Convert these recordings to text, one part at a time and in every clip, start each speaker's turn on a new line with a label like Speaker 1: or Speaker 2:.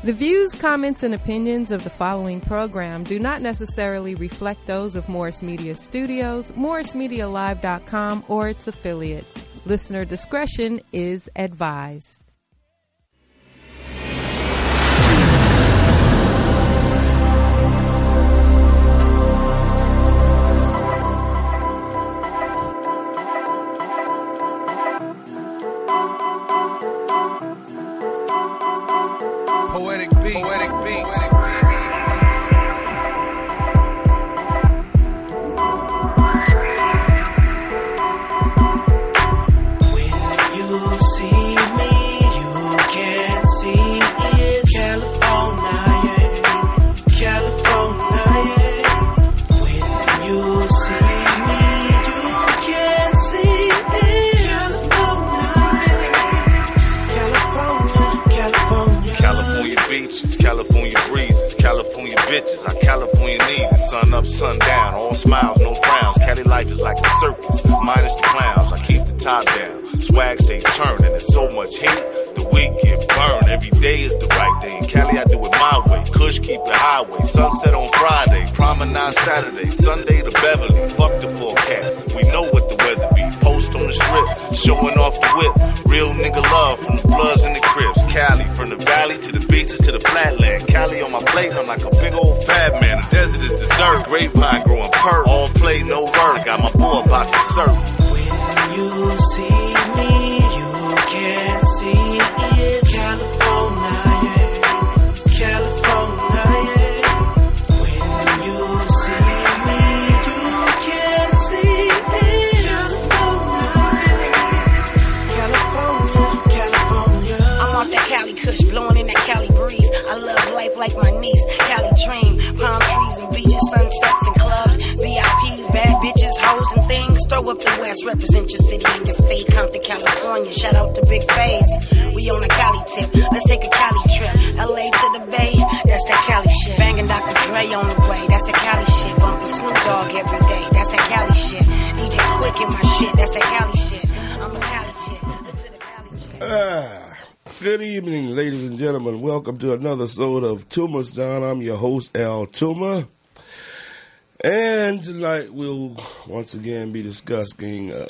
Speaker 1: The views, comments, and opinions of the following program do not necessarily reflect those of Morris Media Studios, MorrisMediaLive.com, or its affiliates. Listener discretion is advised.
Speaker 2: Poetic beats. Poetic beats.
Speaker 3: When you see me, you can see it. California, California. When you see me, you can see it. California,
Speaker 4: California beaches, California breezes, California bitches, our California needs. Sun up, sun down, all smiles, no frowns. Cali life is like a circus, minus the clowns. I keep the top down, swag stay turning. There's so much heat, the week get burned. Every day is the right day. In Cali, I do it my way. Kush keep the highway. Sunset on Friday, promenade Saturday, Sunday to Beverly. Fuck the forecast, we know what the weather be. Post on the strip, showing off the whip. Real nigga love from the Bloods and the Crips. Cali, from the valley to the beaches to the flatland. Cali on my plate, I'm like a big old fat man. The desert is dessert, grapevine growing perp. All play, no work, got my boy about to surf.
Speaker 3: when you see me, you can see it. California, California. When you see me, you can see it. California, California.
Speaker 5: I'm off that Cali Kush, blowing in that Cali breeze. I love life like my niece, Cali dream. Palm trees and beaches, sunsets and clubs, VIPs, bad bitches, hoes and things. Throw up the West, represent your city and your state. Compton, California, shout out to Big Face. We on a Cali tip, let's take a Cali trip. LA to the Bay, that's that Cali shit. Banging Dr. Dre on the way, that's that Cali shit. Bumping Snoop Dogg every day, that's that Cali shit. DJ Quick in my shit, that's that Cali shit. I'm a Cali chick, look to the Cali chick.
Speaker 6: Good evening, ladies and gentlemen. Welcome to another episode of Toomer's Down. I'm your host, Al Toomer. And tonight we'll once again be discussing a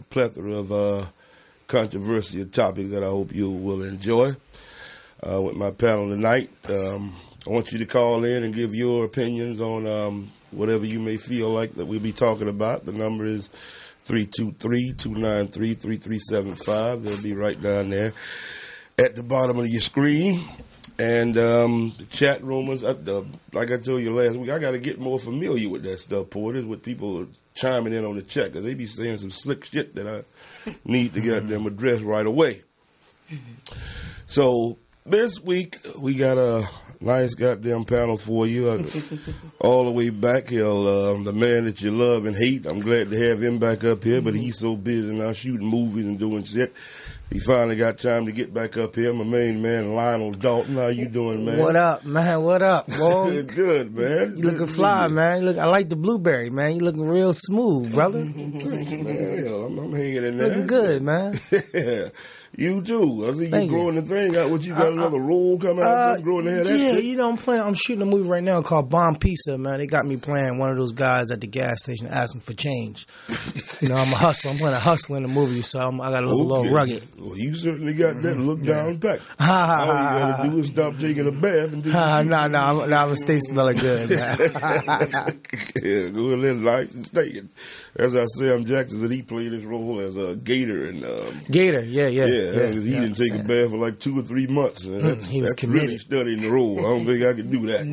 Speaker 6: plethora of controversial topics that I hope you will enjoy. With my panel tonight, I want you to call in and give your opinions on whatever you may feel like that we'll be talking about. The number is 323-293-3375. They'll be right down there at the bottom of your screen. And the chat room is up there. Like I told you last week, I got to get more familiar with that stuff, Porters, with people chiming in on the chat, because they be saying some slick shit that I need to get them addressed right away. So this week, we got a nice goddamn panel for you. All the way back here, the man that you love and hate. I'm glad to have him back up here, but he's so busy now shooting movies and doing shit. He finally got time to get back up here. My main man, Lionel Dalton. How you doing, man?
Speaker 7: What up, man? What up, boy?
Speaker 6: Good, man.
Speaker 7: You looking fly, man. I like the blueberry, man. You looking real smooth, brother.
Speaker 6: Thanks, man. Hell, I'm hanging in there.
Speaker 7: Looking good, man.
Speaker 6: You too. I see you
Speaker 7: Thank
Speaker 6: growing the thing out. What, you got another role coming out? Growing the head?
Speaker 7: Yeah, you know, I'm shooting a movie right now called Bomb Pizza, man. They got me playing one of those guys at the gas station asking for change. You know, I'm a hustler. I'm playing a hustler in the movie, so I got to look a little rugged.
Speaker 6: Well, you certainly got that look down packed. All you got to do is stop taking a bath and do
Speaker 7: No, I'm going to stay smelling good, man.
Speaker 6: Yeah, go ahead and light and stay. As I say, I'm Jackson, and he played his role as a Gator.
Speaker 7: Gator, yeah.
Speaker 6: Because he didn't take a bath for like 2 or 3 months.
Speaker 7: He was committed.
Speaker 6: Really studying the role. I don't think I could do that.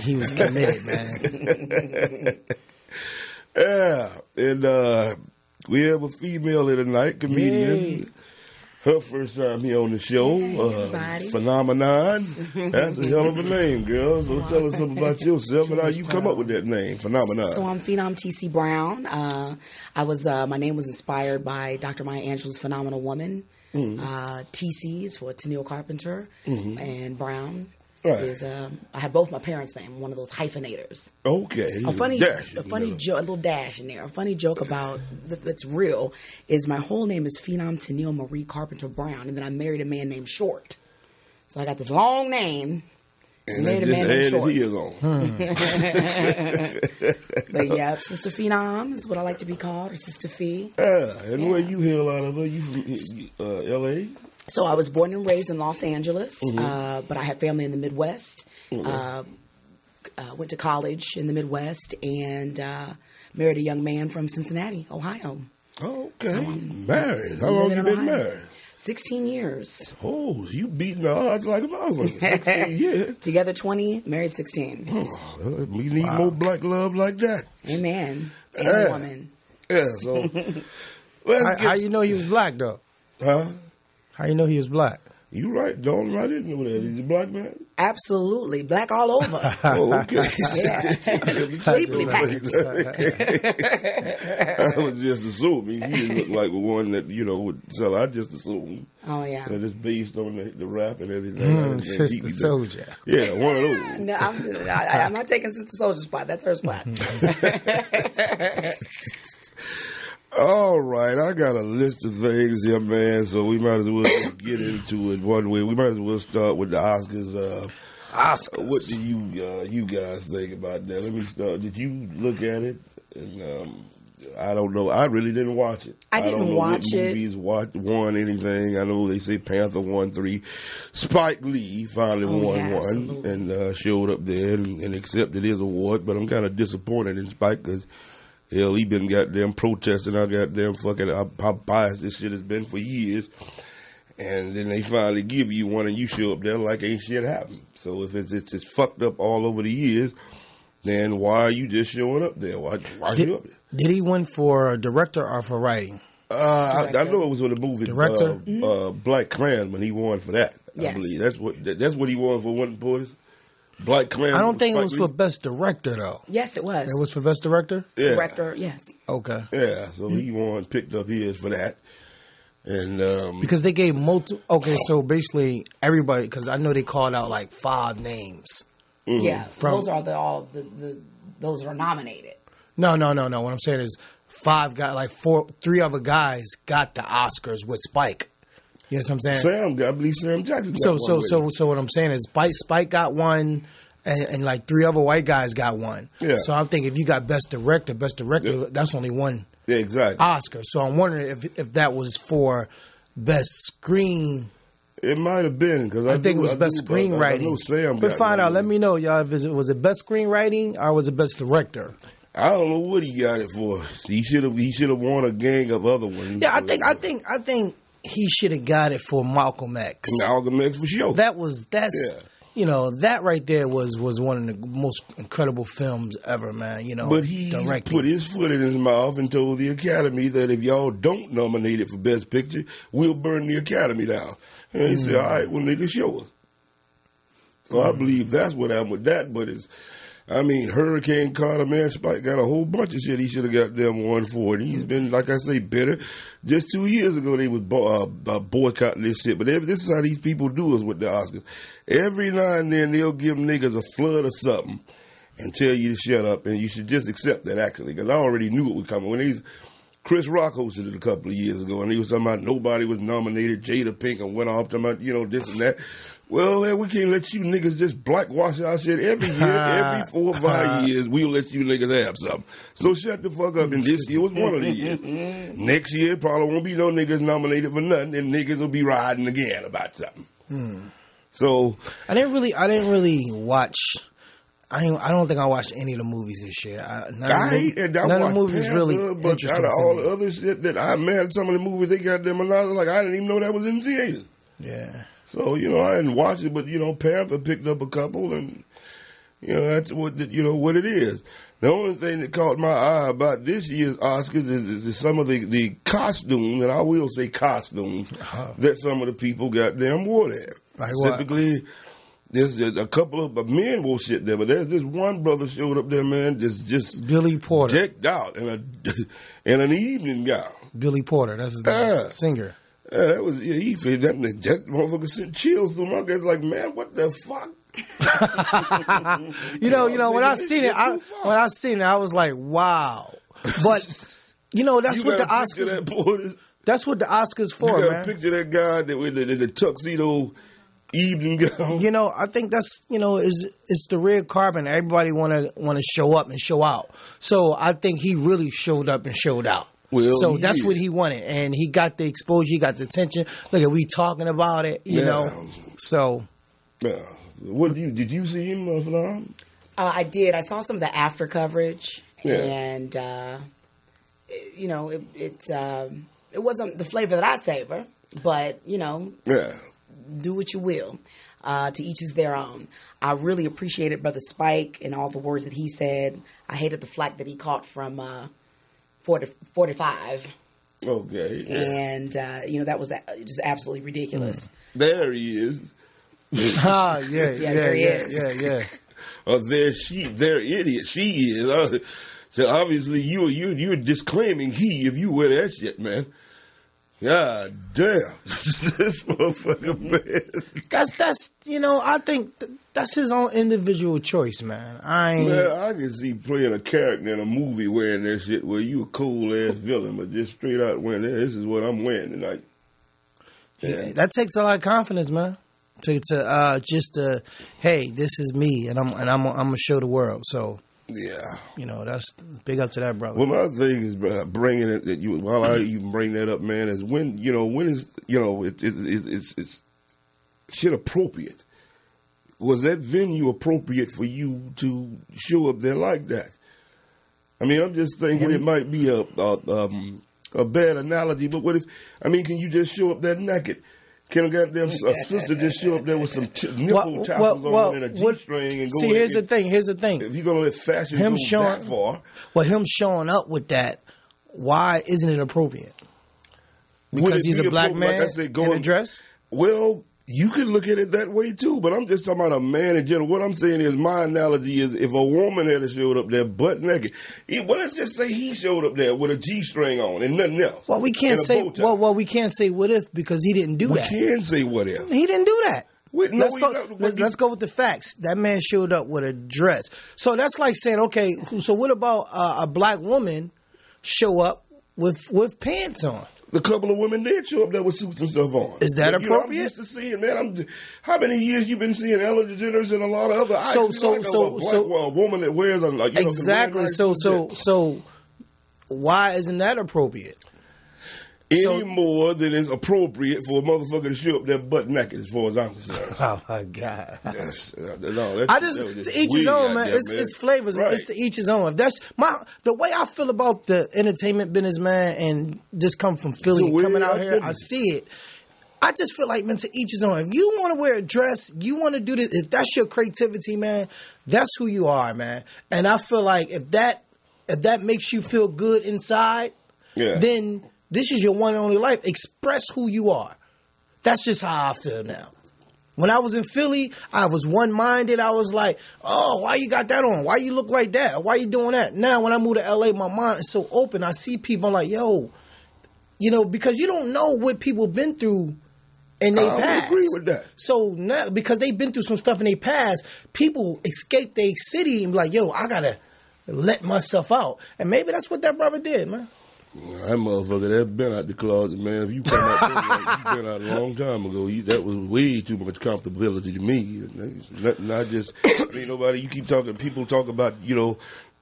Speaker 7: He was committed, man.
Speaker 6: Yeah, and we have a female here tonight, comedian.
Speaker 7: Yay.
Speaker 6: Her first time here on the show. Phenomenon. That's a hell of a name, girl. So tell us something about yourself and how you come up with that name, Phenomenon.
Speaker 8: So I'm Phenom T.C. Brown. My name was inspired by Dr. Maya Angelou's Phenomenal Woman. T.C. is for Tennille Carpenter, and Brown is I have both my parents' name. One of those hyphenators.
Speaker 6: Okay,
Speaker 8: a funny joke, a little dash in there. A funny joke about that's real is my whole name is Phenom Tennille Marie Carpenter Brown, and then I married a man named Short. So I got this long name.
Speaker 6: And
Speaker 8: made a
Speaker 6: just
Speaker 8: man
Speaker 6: added
Speaker 8: short.
Speaker 6: his on.
Speaker 8: But yeah, Sister Phenom is what I like to be called, or Sister Fee.
Speaker 6: And where you hail out of? Are you from L.A.?
Speaker 8: So I was born and raised in Los Angeles, but I have family in the Midwest. Went to college in the Midwest and married a young man from Cincinnati, Ohio.
Speaker 6: Oh, okay.
Speaker 8: So
Speaker 6: married. How long you been married?
Speaker 8: 16 years.
Speaker 6: Oh, you beating the odds like a motherfucker. Yeah.
Speaker 8: Together 20, married 16.
Speaker 6: Oh, we need more black love like that.
Speaker 8: Amen. And a woman.
Speaker 6: Yeah, so.
Speaker 7: How you know he was black, though?
Speaker 6: Huh?
Speaker 7: How you know he was black?
Speaker 6: You right, Dalton. I didn't know that. He's a black man?
Speaker 8: Absolutely. Black all over.
Speaker 6: Oh, okay.
Speaker 8: Yeah. Deeply black.
Speaker 6: I was just assuming he looked like one that, would sell. I just assumed.
Speaker 8: Oh, yeah.
Speaker 6: That it's based on the rap and everything.
Speaker 7: Sister Soldier.
Speaker 6: Yeah, one of those.
Speaker 8: No, I'm not taking Sister Soldier's spot. That's her spot.
Speaker 6: All right, I got a list of things here, man, so we might as well get into it one way. We might as well start with the Oscars.
Speaker 7: Oscars.
Speaker 6: What do you guys think about that? Let me start. Did you look at it? And I don't know. I really didn't watch it.
Speaker 8: I didn't watch it.
Speaker 6: Movies won anything. I know they say Panther won 3. Spike Lee finally won one and showed up there and accepted his award, but I'm kind of disappointed in Spike because hell, he been goddamn protesting our goddamn fucking how biased this shit has been for years. And then they finally give you one and you show up there like ain't shit happened. So if it's fucked up all over the years, then why are you just showing up there? Why show up there?
Speaker 7: Did he win for director or for writing?
Speaker 6: I know it was with the movie
Speaker 7: Director?
Speaker 6: Black Klansman. He won for that.
Speaker 8: Yes.
Speaker 6: I believe that's what he won for. One Boys. Black Klansman.
Speaker 7: I don't think it was
Speaker 6: Lee.
Speaker 7: for best director though.
Speaker 8: Yes, it was.
Speaker 7: It was for best director.
Speaker 6: Yeah.
Speaker 8: Director, yes.
Speaker 7: Okay.
Speaker 6: Yeah, so he picked up his for that. And
Speaker 7: because they gave multiple. Okay, so basically everybody, because I know they called out like 5 names.
Speaker 8: Yeah, those are those are nominated.
Speaker 7: No. What I'm saying is 5 got like 3 other guys got the Oscars with Spike. You know what I'm saying?
Speaker 6: I believe Sam Jackson got
Speaker 7: So
Speaker 6: one.
Speaker 7: So what I'm saying is Spike got one, and like 3 other white guys got one.
Speaker 6: Yeah.
Speaker 7: So I'm thinking if you got best director, that's only one.
Speaker 6: Yeah, exactly.
Speaker 7: Oscar. So I'm wondering if that was for best screen.
Speaker 6: It might have been because
Speaker 7: I think it was best screenwriting.
Speaker 6: I know Sam
Speaker 7: but
Speaker 6: got
Speaker 7: find
Speaker 6: one.
Speaker 7: out. Let me know, y'all. If was it best screenwriting or was it best director?
Speaker 6: I don't know what he got it for. He should have won a gang of other ones.
Speaker 7: Yeah, I think he should have got it for Malcolm X.
Speaker 6: Malcolm X for sure.
Speaker 7: That right there was one of the most incredible films ever, man.
Speaker 6: But he put his foot in his mouth and told the Academy that if y'all don't nominate it for Best Picture, we'll burn the Academy down. And he said, all right, well, nigga, show us. So I believe that's what happened with that. But Hurricane Carter, man, Spike got a whole bunch of shit he should have got them one for. And he's been, like I say, bitter. Just 2 years ago, they was boycotting this shit. But this is how these people do us with the Oscars. Every now and then, they'll give niggas a flood of something and tell you to shut up. And you should just accept that, actually, because I already knew it was coming. When Chris Rock hosted it a couple of years ago, and he was talking about nobody was nominated. Jada Pinkett went off talking about, this and that. Well, man, we can't let you niggas just blackwash our shit every year. Every 4 or 5 years, we'll let you niggas have something. So shut the fuck up. And this year was one of the years. Next year, probably won't be no niggas nominated for nothing, and niggas will be riding again about something. So
Speaker 7: I didn't really watch. I don't think I watched any of the movies this year. None of the movies really interesting
Speaker 6: out of
Speaker 7: to
Speaker 6: all
Speaker 7: me.
Speaker 6: the other shit that I met, some of the movies they got them announced, like I didn't even know that was in theaters.
Speaker 7: Yeah.
Speaker 6: So, I didn't watch it, but, Panther picked up a couple, and, that's what what it is. The only thing that caught my eye about this year's Oscars is some of the costumes, and I will say costumes, that some of the people goddamn wore there.
Speaker 7: Like
Speaker 6: Specifically, there's a couple of men wore shit there, but there's this one brother showed up there, man, just
Speaker 7: Billy Porter.
Speaker 6: Decked out in an evening gown.
Speaker 7: Billy Porter, that's his name, singer.
Speaker 6: Yeah, that was that motherfucker sent chills through my guts. Like, man, what the fuck?
Speaker 7: When I seen it, I was like, wow. But that's what the Oscars. That's what the Oscars for,
Speaker 6: man. You
Speaker 7: man.
Speaker 6: picture that guy that with the tuxedo, evening gown.
Speaker 7: You know, I think that's, you know, it's the red carpet. Everybody wanna show up and show out. So I think he really showed up and showed out.
Speaker 6: Well,
Speaker 7: so that's what he wanted, and he got the exposure, he got the attention. Look at we talking about it, you know. So,
Speaker 6: what did you see him, Phenom?
Speaker 8: I did. I saw some of the after coverage,
Speaker 6: Yeah.
Speaker 8: and you know, it wasn't the flavor that I savor, but you know, do what you will. To each is their own. I really appreciated Brother Spike and all the words that he said. I hated the flack that he caught from 45.
Speaker 6: Okay. Yeah.
Speaker 8: And, you know, that was just absolutely ridiculous.
Speaker 6: There he is.
Speaker 7: yeah.
Speaker 8: There he is.
Speaker 6: They're idiot. She is. So obviously you're disclaiming he if you wear that shit, man. God damn. This motherfucker, man.
Speaker 7: That's you know, I think that's his own individual choice, man.
Speaker 6: I can see playing a character in a movie wearing that shit where you a cool ass villain, but just straight out wearing that. This is what I'm wearing tonight.
Speaker 7: Yeah. That takes a lot of confidence, man. To hey, this is me, and I'm gonna show the world. So
Speaker 6: yeah,
Speaker 7: you know, that's big up to that brother.
Speaker 6: Well, my thing is bringing it that you while I even bring that up, man, is when is it's shit appropriate. Was that venue appropriate for you to show up there like that? I mean, I'm just thinking it might be a bad analogy, but what if? I mean, can you just show up there naked? Can a goddamn sister just show up there with some nipple tassels on and a G-string and go?
Speaker 7: See, here's the thing.
Speaker 6: If you're gonna let fashion go that far,
Speaker 7: him showing up with that, why isn't it appropriate? Because he's a black man in a dress.
Speaker 6: Well, you can look at it that way too, but I'm just talking about a man in general. What I'm saying is, my analogy is, if a woman had showed up there butt naked, well, let's just say he showed up there with a G-string on and nothing else.
Speaker 7: Well, we can't say. We can't say what if, because he didn't do that.
Speaker 6: We can say what if.
Speaker 7: He didn't do that.
Speaker 6: Let's
Speaker 7: go with the facts. That man showed up with a dress. So that's like saying, okay, so what about a black woman show up with pants on?
Speaker 6: The couple of women did show up there with suits and stuff on.
Speaker 7: Is that appropriate?
Speaker 6: I'm used to seeing, man. How many years you been seeing Ellen DeGeneres and a lot of other? A woman that wears
Speaker 7: exactly. So why isn't that appropriate?
Speaker 6: Any more than is appropriate for a motherfucker to show up there butt naked, as far as I'm concerned.
Speaker 7: Oh my God!
Speaker 6: To
Speaker 7: each his own, man. It's flavors. Right. It's to each his own. If that's the way I feel about the entertainment business, man, and just come from Philly, coming out here, I see it. I just feel like, man, to each his own. If you want to wear a dress, you want to do this. If that's your creativity, man, that's who you are, man. And I feel like if that makes you feel good inside, then this is your one and only life. Express who you are. That's just how I feel now. When I was in Philly, I was one-minded. I was like, oh, why you got that on? Why you look like that? Why you doing that? Now, when I moved to L.A., my mind is so open. I see people, I'm like, yo, you know, because you don't know what people been through in their past.
Speaker 6: I agree with that.
Speaker 7: So now, because they've been through some stuff in their past, people escape their city and be like, yo, I got to let myself out. And maybe that's what that brother did, man.
Speaker 6: That motherfucker that been out the closet, man. If you come out there, like, you been out a long time ago. That was way too much comfortability to me. Nobody. You keep talking. People talk about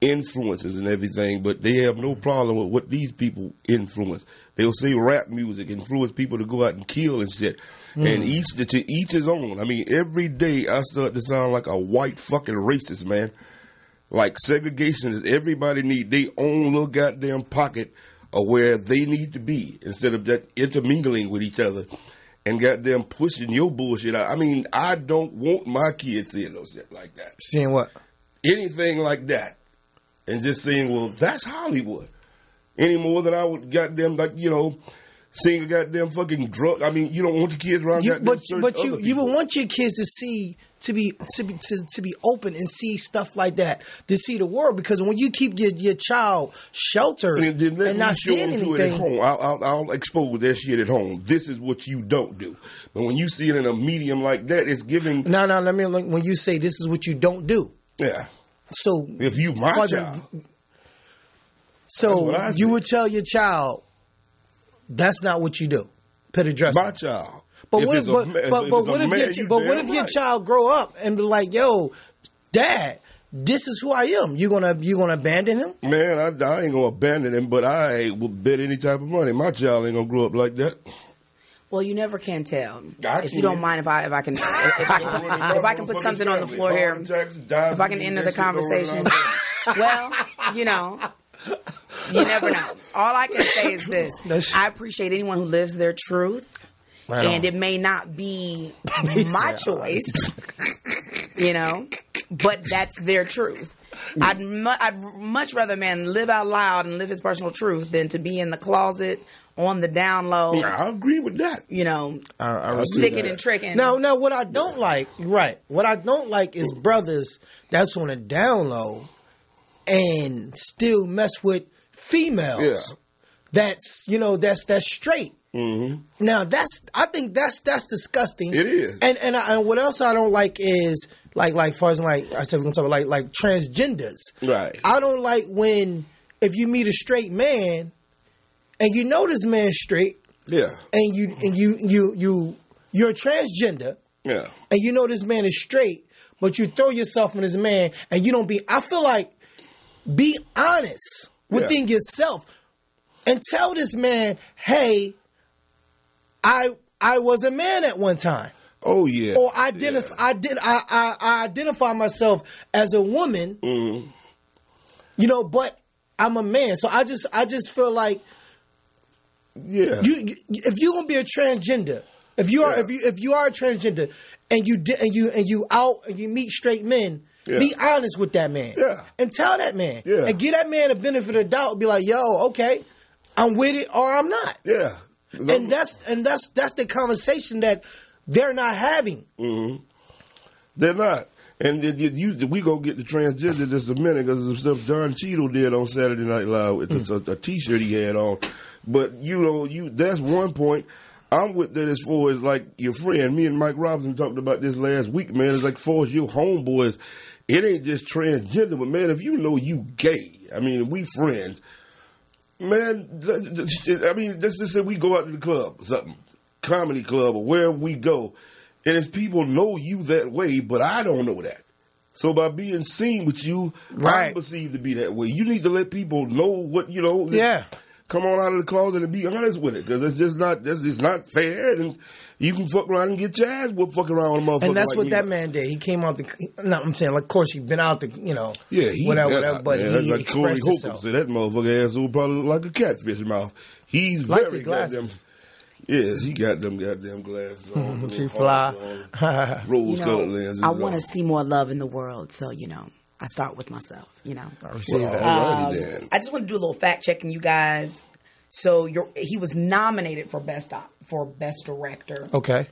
Speaker 6: influences and everything, but they have no problem with what these people influence. They'll say rap music influence people to go out and kill and shit. And to each his own. I mean, every day I start to sound like a white fucking racist, man. Like segregation is everybody need their own little goddamn pocket of where they need to be instead of that intermingling with each other and goddamn pushing your bullshit out. I mean, I don't want my kids seeing no shit like that.
Speaker 7: Seeing what?
Speaker 6: Anything like that. And just saying, well, that's Hollywood. Any more than I would goddamn, seeing a goddamn fucking drug. I mean, you don't want your kids around goddamn
Speaker 7: But you would want your kids to see, to be open and see stuff like that, to see the world. Because when you keep your child sheltered and not seeing anything,
Speaker 6: at home, I'll expose that shit at home. This is what you don't do. But when you see it in a medium like that, it's giving.
Speaker 7: No. When you say this is what you don't do,
Speaker 6: yeah.
Speaker 7: So
Speaker 6: if you my child,
Speaker 7: so you would tell your child that's not what you do. Put a dress
Speaker 6: my
Speaker 7: on.
Speaker 6: child.
Speaker 7: But what if your child grow up and be like, "Yo, Dad, this is who I am." You gonna abandon him?
Speaker 6: Man, I ain't gonna abandon him, but I will bet any type of money my child ain't gonna grow up like that.
Speaker 8: Well, you never can tell. If you don't mind, if I can put something on the floor here, if I can enter the conversation. Well, you never know. All I can say is this: I appreciate anyone who lives their truth, and it may not be my choice, but that's their truth. I'd much rather a man live out loud and live his personal truth than to be in the closet on the down low.
Speaker 6: I agree with that.
Speaker 8: I sticking and tricking.
Speaker 7: Now, what I don't like, what I don't like is brothers that's on a down low and still mess with females. Yeah. That's straight. Mm-hmm. Now I think that's disgusting.
Speaker 6: It is.
Speaker 7: And what else I don't like is like far as like I said, we're gonna talk about like transgenders. Right. I don't like when if you meet a straight man and you know this man's straight. Yeah. And you're a transgender. Yeah. And you know this man is straight, but you throw yourself in this man and you don't be. I feel like be honest within yourself and tell this man, hey, I was a man at one time.
Speaker 6: Oh yeah.
Speaker 7: Or I identify myself as a woman. Mm-hmm. But I'm a man. So I just feel like if you're gonna be a transgender, if you are a transgender and you out and you meet straight men, be honest with that man. Yeah. And tell that man. Yeah. And give that man a benefit of the doubt. Be like, yo, okay, I'm with it or I'm not. Yeah. And that's the conversation that they're not having. Mm-hmm. They're not. And we gonna get the transgender just a minute because of the stuff Don Cheadle did on Saturday Night Live with a T-shirt he had on. But that's one point. I'm with that as far as like your friend. Me and Mike Robinson talked about this last week, man. It's like far as your homeboys, it ain't just transgender, but man, if you know you gay, I mean, we friends. Man, I mean, let's just say we go out to the club or something, comedy club or wherever we go, and if people know you that way, but I don't know that. So by being seen with you, I'm perceived to be that way. You need to let people know what, yeah. Come on out of the closet and be honest with it, because it's not fair, and you can fuck around and get your ass whooped fucking around with a motherfucker. And that's
Speaker 6: like
Speaker 7: what
Speaker 6: me.
Speaker 7: that man did. He came out I'm saying, like, of course, he'd been out whatever, but he
Speaker 6: like
Speaker 7: expressed
Speaker 6: Corey
Speaker 7: himself.
Speaker 6: Holcomb said that motherfucker asshole probably look like a catfish mouth. He's
Speaker 7: like
Speaker 6: very goddamn. Yes, he got them goddamn glasses on.
Speaker 7: She fly.
Speaker 6: Rose-colored lenses.
Speaker 8: I want to see more love in the world, so I start with myself.
Speaker 7: I receive that.
Speaker 8: I just want to do a little fact checking, you guys. So he was nominated for best director. Okay.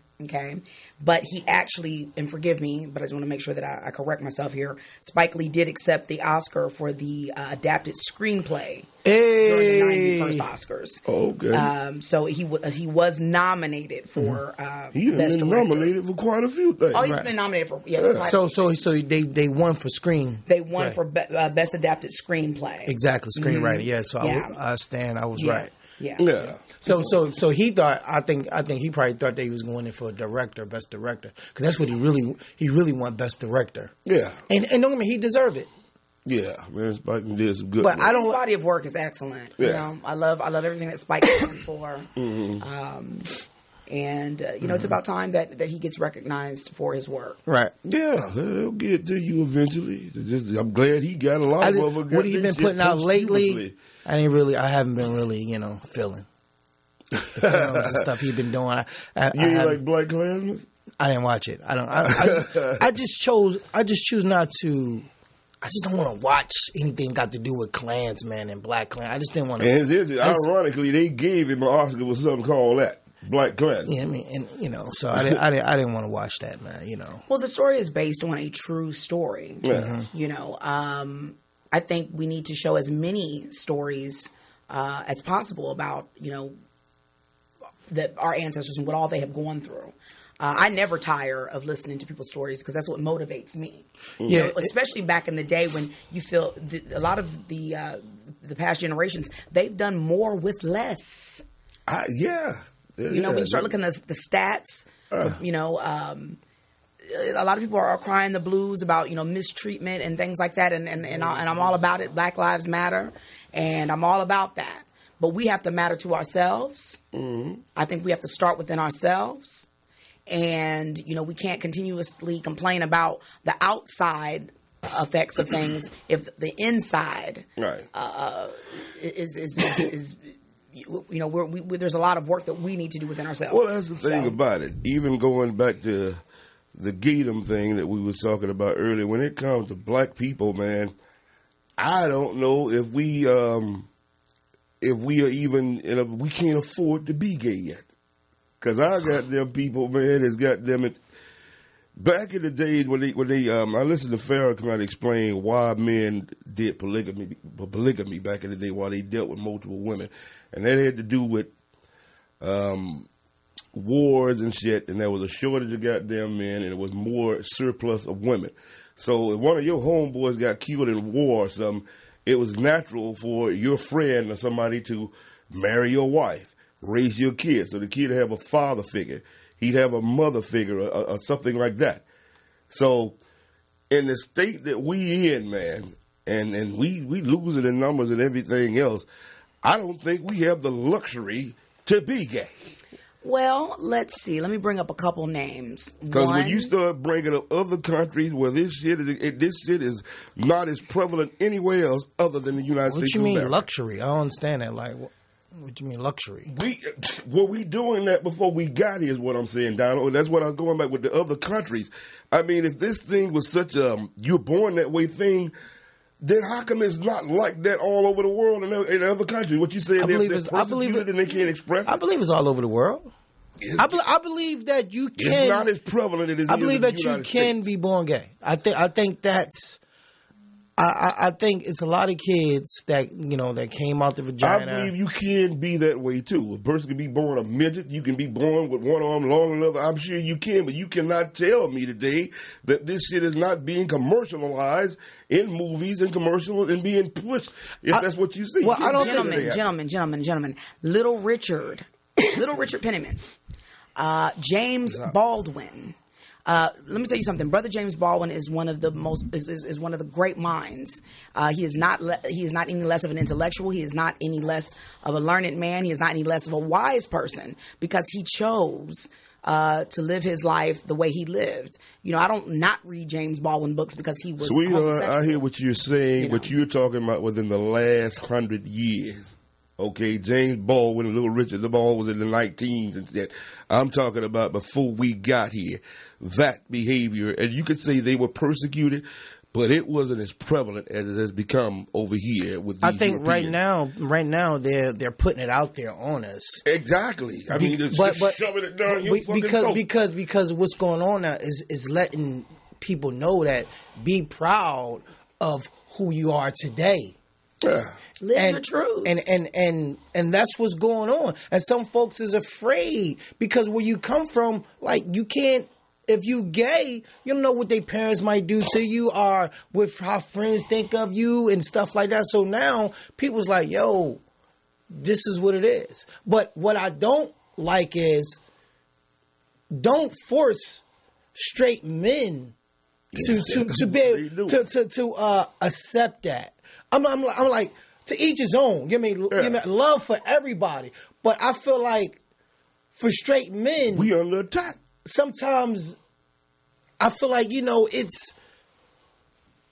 Speaker 8: But he actually, and forgive me, but I just want to make sure that I correct myself here. Spike Lee did accept the Oscar for the adapted screenplay during the 91st Oscars.
Speaker 6: Oh, okay.
Speaker 8: So he was nominated for best director.
Speaker 6: He's been nominated for quite a few things.
Speaker 8: Oh, he's been nominated for
Speaker 7: So they won for screen.
Speaker 8: They won for best adapted screenplay.
Speaker 7: Exactly, screenwriting. Mm-hmm. Yeah. So I stand. I was right.
Speaker 8: Yeah.
Speaker 7: So he thought. I think he probably thought that he was going in for best director, because that's what he really want, best director. Yeah. And don't get me, he deserved it.
Speaker 6: Yeah, man, Spike did some good.
Speaker 8: But his body of work is excellent. Yeah. I love everything that Spike stands for. Mm-hmm. It's about time that he gets recognized for his work.
Speaker 7: Right.
Speaker 6: Yeah, he'll get to you eventually. I'm glad he got a lot of
Speaker 7: what he been putting out lately. I haven't been really, feeling the films and stuff he's been doing.
Speaker 6: You like Black Klansman?
Speaker 7: I didn't watch it. I just choose not to. I just don't want to watch anything got to do with Klansman and Black Klan. I just didn't want to.
Speaker 6: And ironically, they gave him an Oscar for something called that. Black Klansman.
Speaker 7: Yeah, I mean, and so I didn't want to watch that, man.
Speaker 8: Well, the story is based on a true story. Yeah. I think we need to show as many stories as possible about, that our ancestors and what all they have gone through. I never tire of listening to people's stories because that's what motivates me. Yeah, especially back in the day when you feel a lot of the past generations, they've done more with less.
Speaker 6: Yeah.
Speaker 8: When you start looking at the stats, a lot of people are crying the blues about, mistreatment and things like that. And I'm all about it. Black Lives Matter. And I'm all about that. But we have to matter to ourselves. Mm-hmm. I think we have to start within ourselves. And, we can't continuously complain about the outside effects of things if the inside is there's a lot of work that we need to do within ourselves.
Speaker 6: Well, that's the thing about it. Even going back to the Gatum thing that we were talking about earlier, when it comes to black people, man, I don't know if we are even we can't afford to be gay yet. Because I got them people, man, that's got them. Back in the days when they I listened to Farrakhan explain why men did polygamy back in the day, why they dealt with multiple women, and that had to do with wars and shit, and there was a shortage of goddamn men, and it was more surplus of women. So if one of your homeboys got killed in war or something, it was natural for your friend or somebody to marry your wife, raise your kids, so the kid would have a father figure. He'd have a mother figure or something like that. So in the state that we in, man, and we losing in numbers and everything else, I don't think we have the luxury to be gay.
Speaker 8: Well, let's see. Let me bring up a couple names.
Speaker 6: Because when you start bringing up other countries where this shit is not as prevalent anywhere else other than the United States.
Speaker 7: What you mean luxury? I don't understand that. Like, what do you mean luxury?
Speaker 6: We doing that before we got here is what I'm saying, Donald. And that's what I was going back with the other countries. I mean, if this thing was such a you're born that way thing, then how come it's not like that all over the world in other countries? What you saying? They're persecuted and they can't express it?
Speaker 7: I believe it's all over the world. I believe that you can.
Speaker 6: It's not as prevalent as it is.
Speaker 7: I believe that
Speaker 6: you
Speaker 7: can be born gay. I think that's. I think it's a lot of kids that that came out the vagina.
Speaker 6: I believe you can be that way too. A person can be born a midget. You can be born with one arm long and another. I'm sure you can, but you cannot tell me today that this shit is not being commercialized in movies and commercials and being pushed. If that's what you see.
Speaker 8: Well, I don't gentlemen. Little Richard Penniman, James Baldwin. Let me tell you something. Brother James Baldwin is one of the one of the great minds. He is not any less of an intellectual. He is not any less of a learned man. He is not any less of a wise person because he chose to live his life the way he lived. I don't not read James Baldwin books because he was.
Speaker 6: Sweetheart, I hear what you're saying. What you're talking about within the last 100 years. Okay, James Baldwin and Little Richard, the ball was in the 19s and that. I'm talking about before we got here. That behavior, and you could say they were persecuted, but it wasn't as prevalent as it has become over here with these
Speaker 7: I think
Speaker 6: Europeans.
Speaker 7: right now they're putting it out there on us.
Speaker 6: Exactly. I mean, it's just shoving it down your fucking throat.
Speaker 7: Because what's going on now is letting people know that be proud of who you are today.
Speaker 6: Yeah.
Speaker 8: Live the truth.
Speaker 7: And that's what's going on. And some folks is afraid because where you come from, like you can't. If you gay, you don't know what their parents might do to you or with how friends think of you and stuff like that. So now people's like, yo, this is what it is. But what I don't like is don't force straight men to be able to accept that. I'm like, to each his own. Give me love for everybody. But I feel like for straight men,
Speaker 6: we under attack.
Speaker 7: Sometimes I feel like it's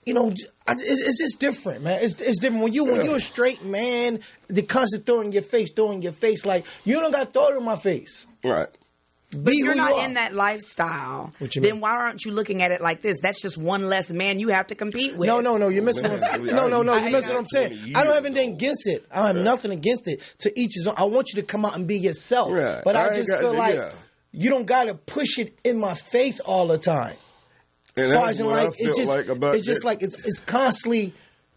Speaker 7: just different, man. It's different when you're a straight man. The constant throwing in your face, like you don't got to throw it in my face,
Speaker 6: right?
Speaker 8: But if you're not in that lifestyle, then why aren't you looking at it like this? That's just one less man you have to compete with.
Speaker 7: No, you're missing what I'm saying. No, you're missing what I'm saying. I don't have anything against it. I don't have nothing against it. To each his own. I want you to come out and be yourself.
Speaker 6: Right.
Speaker 7: But I just feel like you don't got to push it in my face all the time.
Speaker 6: And that's what I feel like about
Speaker 7: it's just like it's constantly,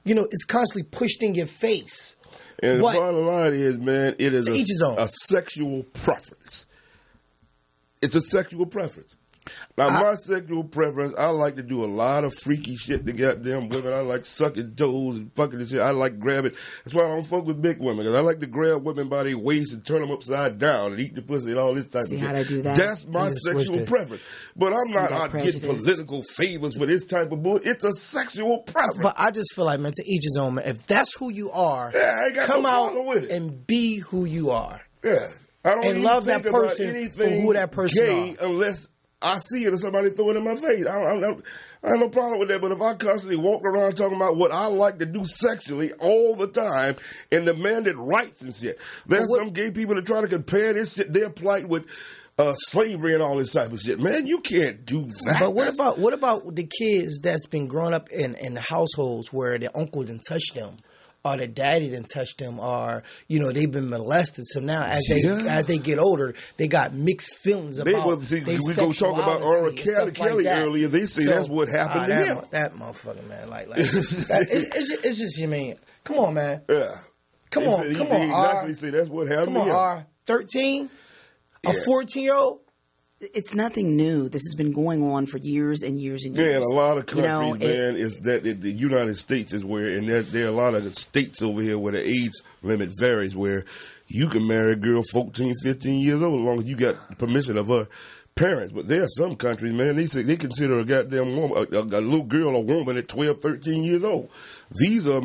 Speaker 7: it's constantly pushed in your face.
Speaker 6: And the bottom line is, man, it is
Speaker 7: a
Speaker 6: sexual preference. It's a sexual preference. Now, my sexual preference, I like to do a lot of freaky shit to goddamn women. I like sucking toes and fucking and shit. I like grabbing. That's why I don't fuck with big women, because I like to grab women by their waist and turn them upside down and eat the pussy and all this type of shit.
Speaker 8: See how to do that?
Speaker 6: That's my sexual preference. But I'm not out getting political favors for this type of bullshit. It's a sexual preference.
Speaker 7: But I just feel like, man, to each his own, man. If that's who you are,
Speaker 6: I ain't got
Speaker 7: come
Speaker 6: no
Speaker 7: out
Speaker 6: problem with it.
Speaker 7: and be who you are.
Speaker 6: Yeah. I don't
Speaker 7: And
Speaker 6: even
Speaker 7: love
Speaker 6: think
Speaker 7: that
Speaker 6: about
Speaker 7: person for
Speaker 6: anything
Speaker 7: who that person
Speaker 6: gay
Speaker 7: are.
Speaker 6: unless I see it or somebody throw it in my face. I have no problem with that. But if I constantly walk around talking about what I like to do sexually all the time and demanded rights and shit, there's some gay people that try to compare this shit, their plight with slavery and all this type of shit. Man, you can't do that.
Speaker 7: But what about the kids that's been growing up in households where their uncle didn't touch them, or their daddy didn't touch them, or they've been molested. So now as they get older, they got mixed feelings about
Speaker 6: we go talk about R. Kelly earlier. They say that's what happened to him.
Speaker 7: That motherfucker, man. It's just you mean. Come on, man.
Speaker 6: Yeah.
Speaker 7: Come on,
Speaker 6: exactly say that's what happened to him.
Speaker 7: Come on, R. 13, a 14-year-old.
Speaker 8: It's nothing new. This has been going on for years and years and years.
Speaker 6: Yeah, in a lot of countries, man, is that the United States is where, and there are a lot of states over here where the age limit varies, where you can marry a girl 14, 15 years old as long as you got permission of her parents. But there are some countries, man, they consider a goddamn woman, a little girl, a woman at 12, 13 years old. These are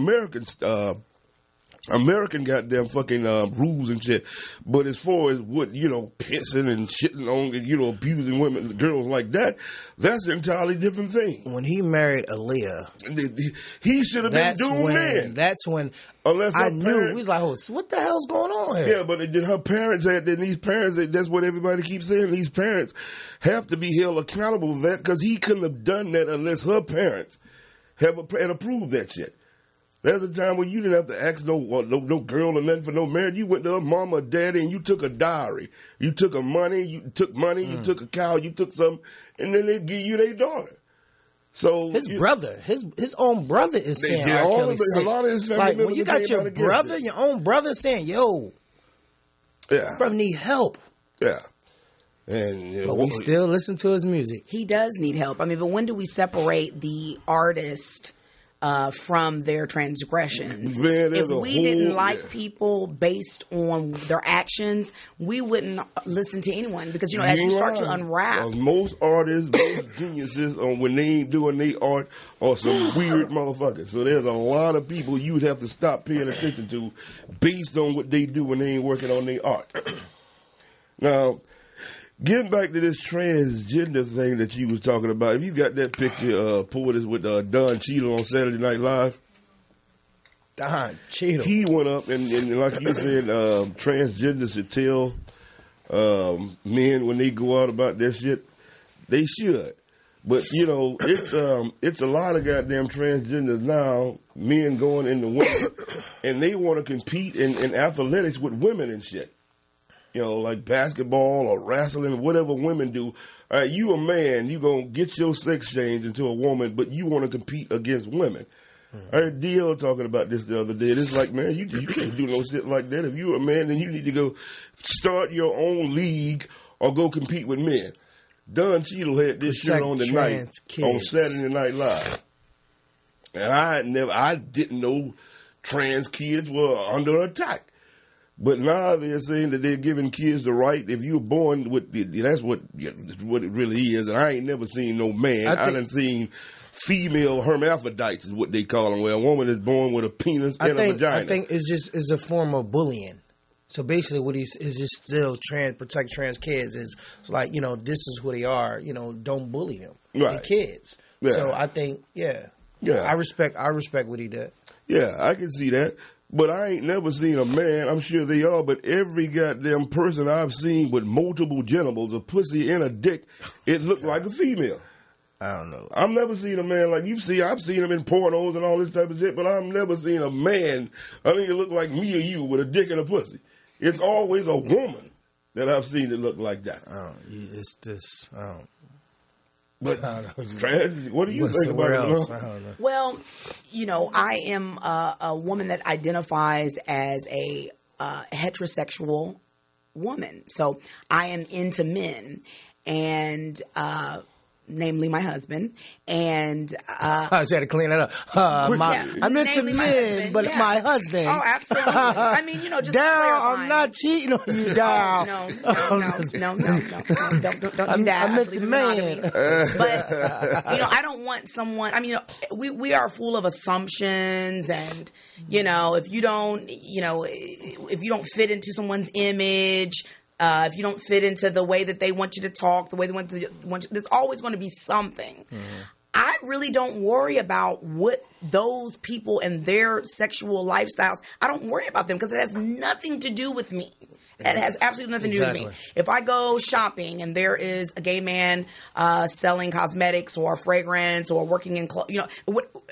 Speaker 6: American goddamn fucking rules and shit. But as far as what, pissing and shitting on, abusing women, girls like that, that's an entirely different thing.
Speaker 7: When he married Aaliyah,
Speaker 6: he should have been doing that.
Speaker 7: That's when
Speaker 6: Unless
Speaker 7: I knew. We was like, oh, what the hell's going on here?
Speaker 6: Yeah, but her parents had, then these parents, that's what everybody keeps saying, these parents have to be held accountable for that, because he couldn't have done that unless her parents had approved that shit. There's a time when you didn't have to ask no girl or nothing for no marriage. You went to her mama or daddy and you took a dowry. You took you took a cow, you took something, and then they give you their daughter. So
Speaker 7: his own brother is saying R. Kelly's sick. A lot of his family members, when you got your brother, your own brother saying, yo, brother need help.
Speaker 6: Yeah. And
Speaker 7: but we still listen to his music.
Speaker 8: He does need help. I mean, but when do we separate the artist from their transgressions?
Speaker 6: Man,
Speaker 8: if we didn't like people based on their actions, we wouldn't listen to anyone, because as you start to unwrap,
Speaker 6: most artists, most geniuses, when they ain't doing their art, are some weird motherfuckers. So there's a lot of people you'd have to stop paying attention to based on what they do when they ain't working on their art. Now, getting back to this transgender thing that you was talking about, if you got that picture, pulled this with Don Cheadle on Saturday Night Live.
Speaker 7: Don Cheadle.
Speaker 6: He went up and like you said, transgenders should tell men when they go out about their shit. They should. But, it's a lot of goddamn transgenders now, men going into women, and they want to compete in athletics with women and shit. Like basketball or wrestling, whatever women do. All right, you a man, you gonna get your sex changed into a woman, but you want to compete against women. Mm-hmm. I heard DL talking about this the other day. It's like, man, you can't do no shit like that. If you're a man, then you need to go start your own league or go compete with men. Don Cheadle had this shit on the night on Saturday Night Live, and I didn't know trans kids were under attack. But now they're saying that they're giving kids the right. If you're born with, that's what it really is. And I ain't never seen no man. I done seen female hermaphrodites is what they call them, where a woman is born with a penis and a vagina.
Speaker 7: I think it's a form of bullying. So basically, what he's is just still protect trans kids. It's like, this is who they are. Don't bully them.
Speaker 6: Right.
Speaker 7: They're kids. Yeah. So I think, I respect what he did.
Speaker 6: Yeah, I can see that. But I ain't never seen a man, I'm sure they are, but every goddamn person I've seen with multiple genitals, a pussy and a dick, it looked like a female.
Speaker 7: I don't know.
Speaker 6: I've never seen a man like you've seen. I've seen him in pornos and all this type of shit, but I've never seen a man, I think it look like me or you with a dick and a pussy. It's always a woman that I've seen that look like that.
Speaker 7: It's just, I don't.
Speaker 6: But what do you think about it?
Speaker 7: I don't know.
Speaker 8: Well, I am a woman that identifies as a heterosexual woman, so I am into men. and namely my husband, and
Speaker 7: I just had to clean that up. I'm into men, but my husband.
Speaker 8: Oh, absolutely. I mean, just
Speaker 7: Daryl, I'm not cheating on you, Daryl.
Speaker 8: No. Don't do that.
Speaker 7: I meant the man.
Speaker 8: But I don't want someone. I mean, we are full of assumptions, and if you don't fit into someone's image. If you don't fit into the way that they want you to talk, the way they want you, there's always going to be something. Mm-hmm. I really don't worry about what those people and their sexual lifestyles. I don't worry about them because it has nothing to do with me. It has absolutely nothing to do with me. If I go shopping and there is a gay man selling cosmetics or fragrance or working in clothes,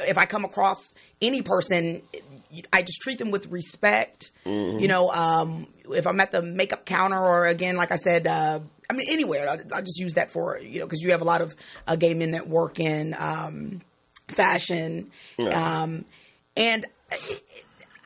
Speaker 8: if I come across any person, I just treat them with respect. Mm-hmm. If I'm at the makeup counter or, again, like I said, anywhere, I'll just use that for, because you have a lot of gay men that work in fashion. Yeah. And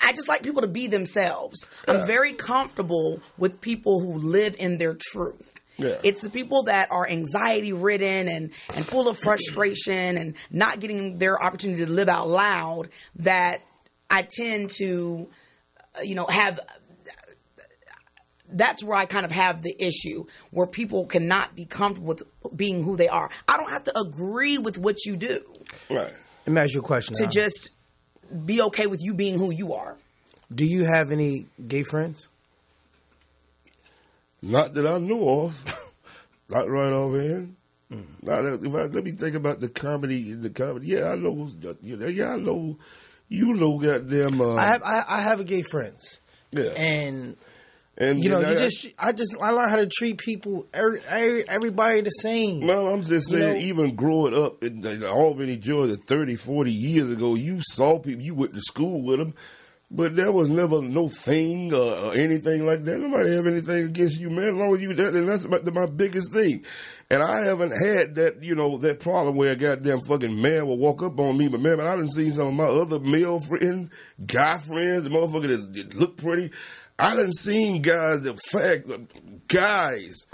Speaker 8: I just like people to be themselves. Yeah. I'm very comfortable with people who live in their truth. Yeah. It's the people that are anxiety-ridden and full of frustration and not getting their opportunity to live out loud that I tend to, have... That's where I kind of have the issue, where people cannot be comfortable with being who they are. I don't have to agree with what you do.
Speaker 6: Right.
Speaker 7: Let me ask you a question.
Speaker 8: To just be okay with you being who you are.
Speaker 7: Do you have any gay friends?
Speaker 6: Not that I know of. Not right offhand. Let me think about the comedy. Yeah, I know. Yeah, I know. Goddamn.
Speaker 7: I have a gay friends. Yeah. And I learned how to treat people, everybody the same.
Speaker 6: Well, I'm just saying, even growing up in Albany, Georgia, 30, 40 years ago, you saw people, you went to school with them, but there was never no thing or anything like that. Nobody have anything against you, man. As long as you that, and that's my biggest thing. And I haven't had that, that problem where a goddamn fucking man will walk up on me. But man, I done seen some of my other male friends, guy friends, the motherfucker that look pretty. I done seen guys, guys,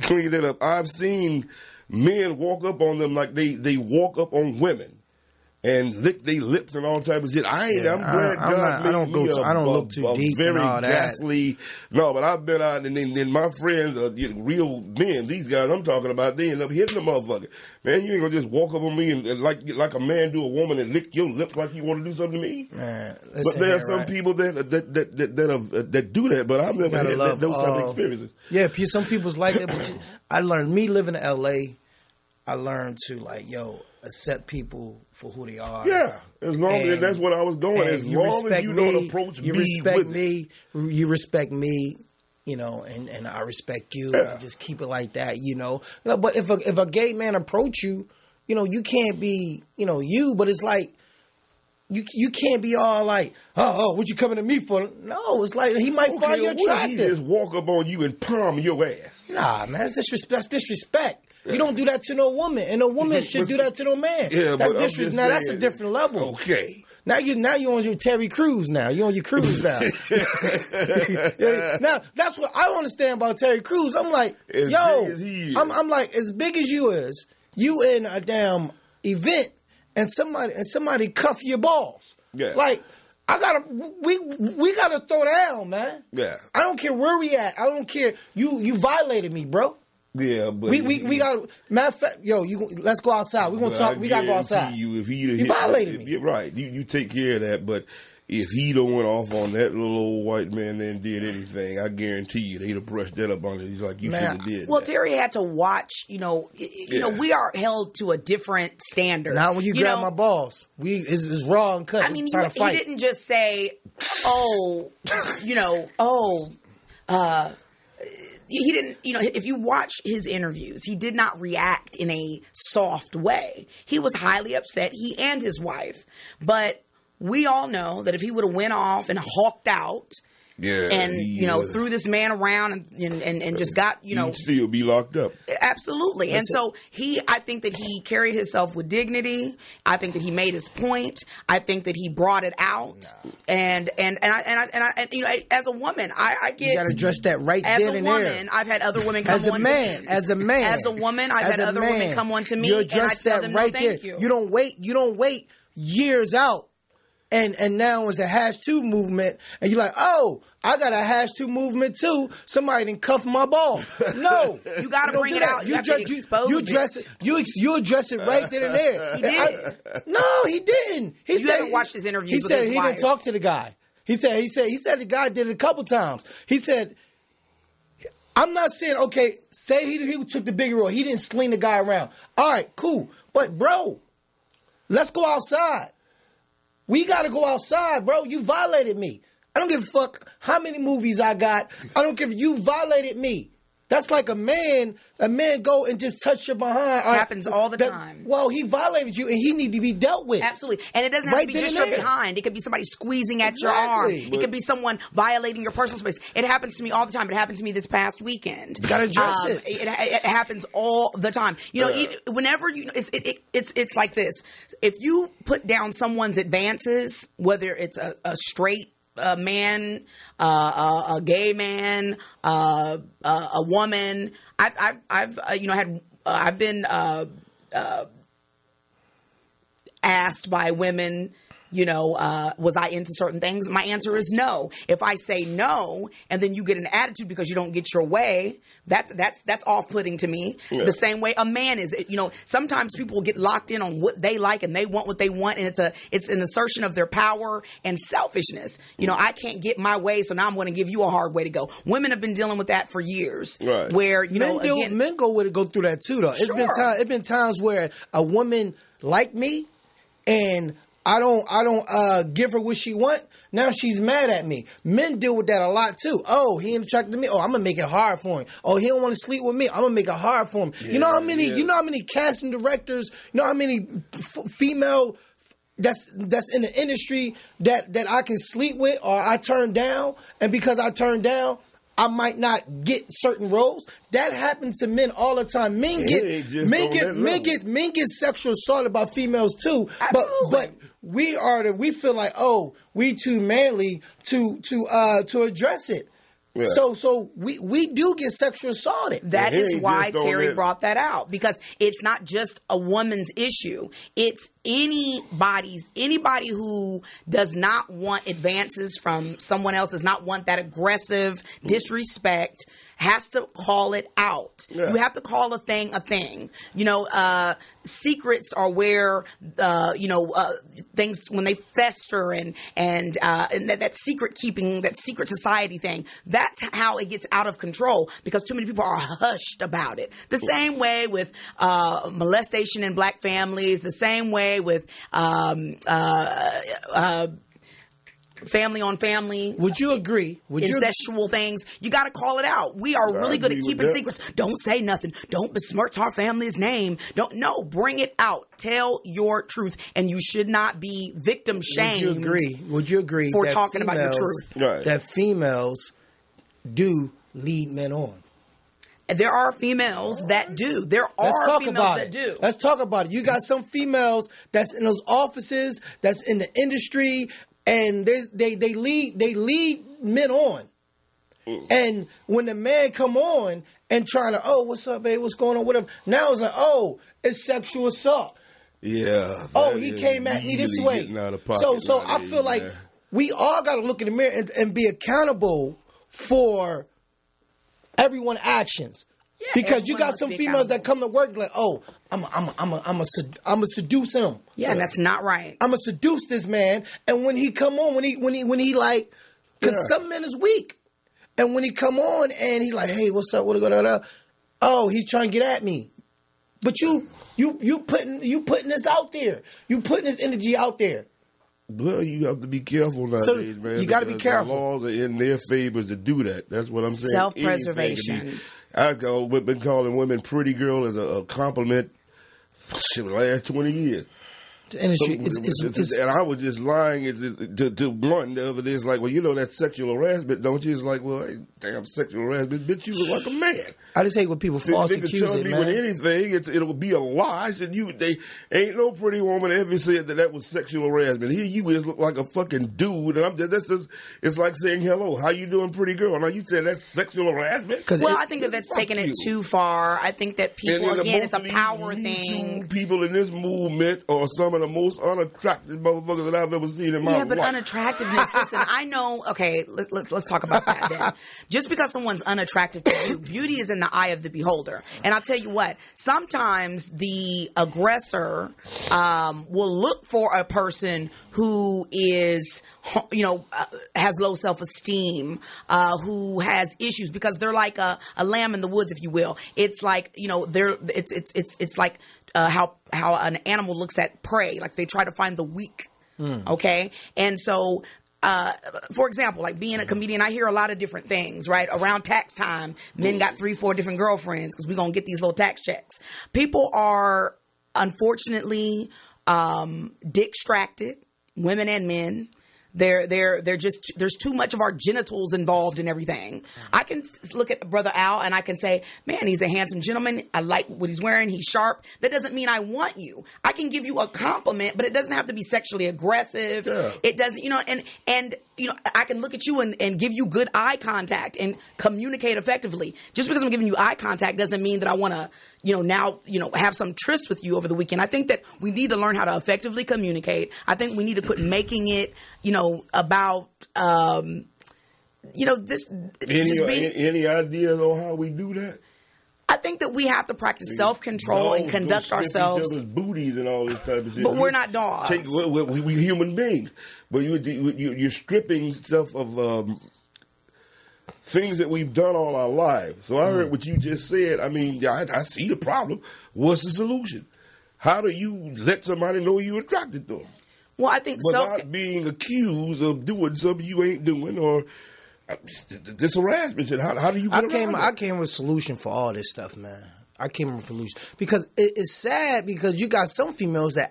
Speaker 6: clean that up. I've seen men walk up on them like they walk up on women and lick their lips and all type of shit. I'm glad God made me I don't look too deep very and all ghastly. No, but I've been out and then my friends are real men. These guys I'm talking about, they end up hitting the motherfucker. Man, you ain't gonna just walk up on me and like a man do a woman and lick your lips like you want to do something to me. Man, but there are some people that do that. But I've never had those type of experiences.
Speaker 7: Yeah, some people's like that. But I learned, me living in LA, I learned to accept people for who they are.
Speaker 6: Yeah, as long as that's what I was going. As long as you don't approach me,
Speaker 7: you respect me. And I respect you, and just keep it like that, But if a gay man approach you, you can't be, you, but it's like, you can't be all like, oh, what you coming to me for? No, it's like, he might find you attractive.
Speaker 6: He just walk up on you and palm your ass?
Speaker 7: Nah, man, that's disrespect. You don't do that to no woman, and no woman should do that to no man. Yeah, that's disrespect. Now that's a different level.
Speaker 6: Okay.
Speaker 7: Now you on your Terry Crews now. You on your cruise now. Now that's what I don't understand about Terry Crews. I'm like, I'm like, as big as you is, you in a damn event and somebody cuff your balls. Yeah. Like, we gotta throw down, man.
Speaker 6: Yeah.
Speaker 7: I don't care where we at. I don't care. You violated me, bro.
Speaker 6: Yeah, but
Speaker 7: we got, matter of fact, let's go outside. We gonna talk. We gotta go outside.
Speaker 6: You
Speaker 7: violated me.
Speaker 6: Right. You take care of that. But if he don't went off on that little old white man and did anything, I guarantee you they'd have brushed that up on it. He's like, you should have did.
Speaker 8: Well, Terry had to watch. You know, we are held to a different standard.
Speaker 7: Not when you grab my balls. It's raw and cut.
Speaker 8: I mean, he didn't just say, he didn't, if you watch his interviews, he did not react in a soft way. He was highly upset, he and his wife. But we all know that if he would have went off and hawked out
Speaker 6: Yeah,
Speaker 8: and threw this man around and just got
Speaker 6: he'd still be locked up.
Speaker 8: Absolutely. And so I think that he carried himself with dignity. I think that he made his point. I think that he brought it out. And I as a woman, I get
Speaker 7: you got to address that right
Speaker 8: as
Speaker 7: then
Speaker 8: a
Speaker 7: and
Speaker 8: woman.
Speaker 7: there.
Speaker 8: I've had other women come on to me.
Speaker 7: As a man,
Speaker 8: as a woman, I've had other women come on to me,
Speaker 7: you
Speaker 8: and I
Speaker 7: address
Speaker 8: tell
Speaker 7: that
Speaker 8: them
Speaker 7: right
Speaker 8: no,
Speaker 7: there.
Speaker 8: thank you.
Speaker 7: You don't wait years out. And now it's a #2 movement, and you're like, oh, I got a #2 movement too. Somebody done cuffed my ball. No,
Speaker 8: you got to bring it out. You have to expose
Speaker 7: you address it. You address it right then and there.
Speaker 8: He did.
Speaker 7: No, he didn't.
Speaker 8: You haven't watched his interviews.
Speaker 7: He said he didn't talk to the guy. He said the guy did it a couple times. He said, I'm not saying, okay, say he took the bigger role. He didn't sling the guy around. All right, cool. But bro, let's go outside. We got to go outside, bro. You violated me. I don't give a fuck how many movies I got. I don't care if you violated me. That's like a man go and just touch your behind.
Speaker 8: Happens all the time.
Speaker 7: Well, he violated you, and he need to be dealt with.
Speaker 8: Absolutely. And it doesn't have to be just your behind. It could be somebody squeezing at your arm. It could be someone violating your personal space. It happens to me all the time. It happened to me this past weekend.
Speaker 7: You gotta address it.
Speaker 8: It happens all the time. Whenever it's like this. If you put down someone's advances, whether it's a straight man, a gay man, a woman. I've been asked by women, was I into certain things? My answer is no. If I say no, and then you get an attitude because you don't get your way, that's off-putting to me. Yeah. The same way a man is. Sometimes people get locked in on what they like and they want what they want, and it's an assertion of their power and selfishness. I can't get my way, so now I'm going to give you a hard way to go. Women have been dealing with that for years. Right. Where
Speaker 7: men go through that too, though.
Speaker 8: Sure.
Speaker 7: It's been times where a woman like me, and I don't give her what she want. Now she's mad at me. Men deal with that a lot too. Oh, he ain't attracted to me. Oh, I'm gonna make it hard for him. Oh, he don't want to sleep with me. I'm gonna make it hard for him. Yeah, you know how many casting directors, how many female that's in the industry that I can sleep with or I turn down, and because I turn down, I might not get certain roles. That happens to men all the time. Men get sexual assaulted by females too. But we feel like, oh, we too manly to address it. Yeah. So we do get sexual assaulted.
Speaker 8: That is why Terry brought that out, because it's not just a woman's issue. It's anybody who does not want advances from someone else, does not want that aggressive disrespect, has to call it out. Yeah. You have to call a thing a thing. Secrets are where things, when they fester and that secret keeping, that secret society thing, that's how it gets out of control, because too many people are hushed about it. The same way with molestation in black families, the same way with family on family.
Speaker 7: Would you agree?
Speaker 8: Incestual things. You got to call it out. We are really good at keeping secrets. Don't say nothing. Don't besmirch our family's name. Bring it out. Tell your truth. And you should not be victim shamed.
Speaker 7: Would you agree
Speaker 8: for talking about your truth?
Speaker 7: Right. That females do lead men on.
Speaker 8: There are females that do. Let's talk about it. You got some females that's in those offices, that's in the industry, and they lead men on. And when the man come on and trying to, oh, what's up, babe? What's going on? Whatever. Now it's like, oh, it's sexual assault.
Speaker 6: Yeah.
Speaker 7: Oh, he came at me this way. So I feel like we all got to look in the mirror and be accountable for everyone's actions. Yeah, because you got some females that come to work like, oh, I'm a seduce him.
Speaker 8: Yeah, and that's not right.
Speaker 7: I'm a seduce this man, and when he come on, when he like, because some men is weak, and when he come on and he like, hey, what's up? What going on? Oh, he's trying to get at me, but you putting this out there. You putting this energy out there.
Speaker 6: Well, you have to be careful nowadays, man.
Speaker 7: You got to be careful.
Speaker 6: The laws are in their favor to do that. That's what I'm saying.
Speaker 8: Self-preservation.
Speaker 6: I've been calling women pretty girl as a compliment for the last 20 years.
Speaker 7: The industry
Speaker 6: and I was just lying to one the other day. It's like, well, you know that's sexual harassment, don't you? It's like, well, hey, damn, sexual harassment, bitch, you look like a man.
Speaker 7: I just hate when people false accuse it, man.
Speaker 6: With anything, it'll be a lie. They ain't no pretty woman ever said that was sexual harassment. Here you is look like a fucking dude, and it's like saying hello, how you doing, pretty girl? Now you said that's sexual harassment.
Speaker 8: Well, I think that's taking it too far. I think that people, again, it's a power thing.
Speaker 6: People in this movement are some of the most unattractive motherfuckers that I've ever seen in my life.
Speaker 8: Yeah, but unattractiveness. Listen, I know. Okay, let's talk about that then. Just because someone's unattractive to you, beauty is in the eye of the beholder. And I'll tell you what, sometimes the aggressor will look for a person who is, has low self-esteem, who has issues, because they're like a lamb in the woods, if you will. It's like, it's like how an animal looks at prey, like they try to find the weak. Okay, and so. For example, like being a comedian, I hear a lot of different things, right? Around tax time, men got 3-4 different girlfriends because we're going to get these little tax checks. People are, unfortunately, distracted, women and men. They're just, there's too much of our genitals involved in everything. I can look at Brother Al and I can say, man, he's a handsome gentleman. I like what he's wearing. He's sharp. That doesn't mean I want you. I can give you a compliment, but it doesn't have to be sexually aggressive. Yeah. It doesn't, and I can look at you and give you good eye contact and communicate effectively. Just because I'm giving you eye contact doesn't mean that I want to, now have some tryst with you over the weekend. I think that we need to learn how to effectively communicate. I think we need to quit making it, about, this.
Speaker 6: Any ideas on how we do that?
Speaker 8: I think that we have to practice self-control and conduct ourselves.
Speaker 6: Each other's booties and all this type of shit.
Speaker 8: But we're not dogs.
Speaker 6: We human beings. But you're stripping stuff of things that we've done all our lives. So I heard what you just said. I mean, I see the problem. What's the solution? How do you let somebody know you're attracted to them?
Speaker 8: Well, I think
Speaker 6: without being accused of doing something you ain't doing, or this harassment shit. How do you get around
Speaker 7: I came with a solution for all this stuff, man. I came with a solution. Because it's sad, because you got some females that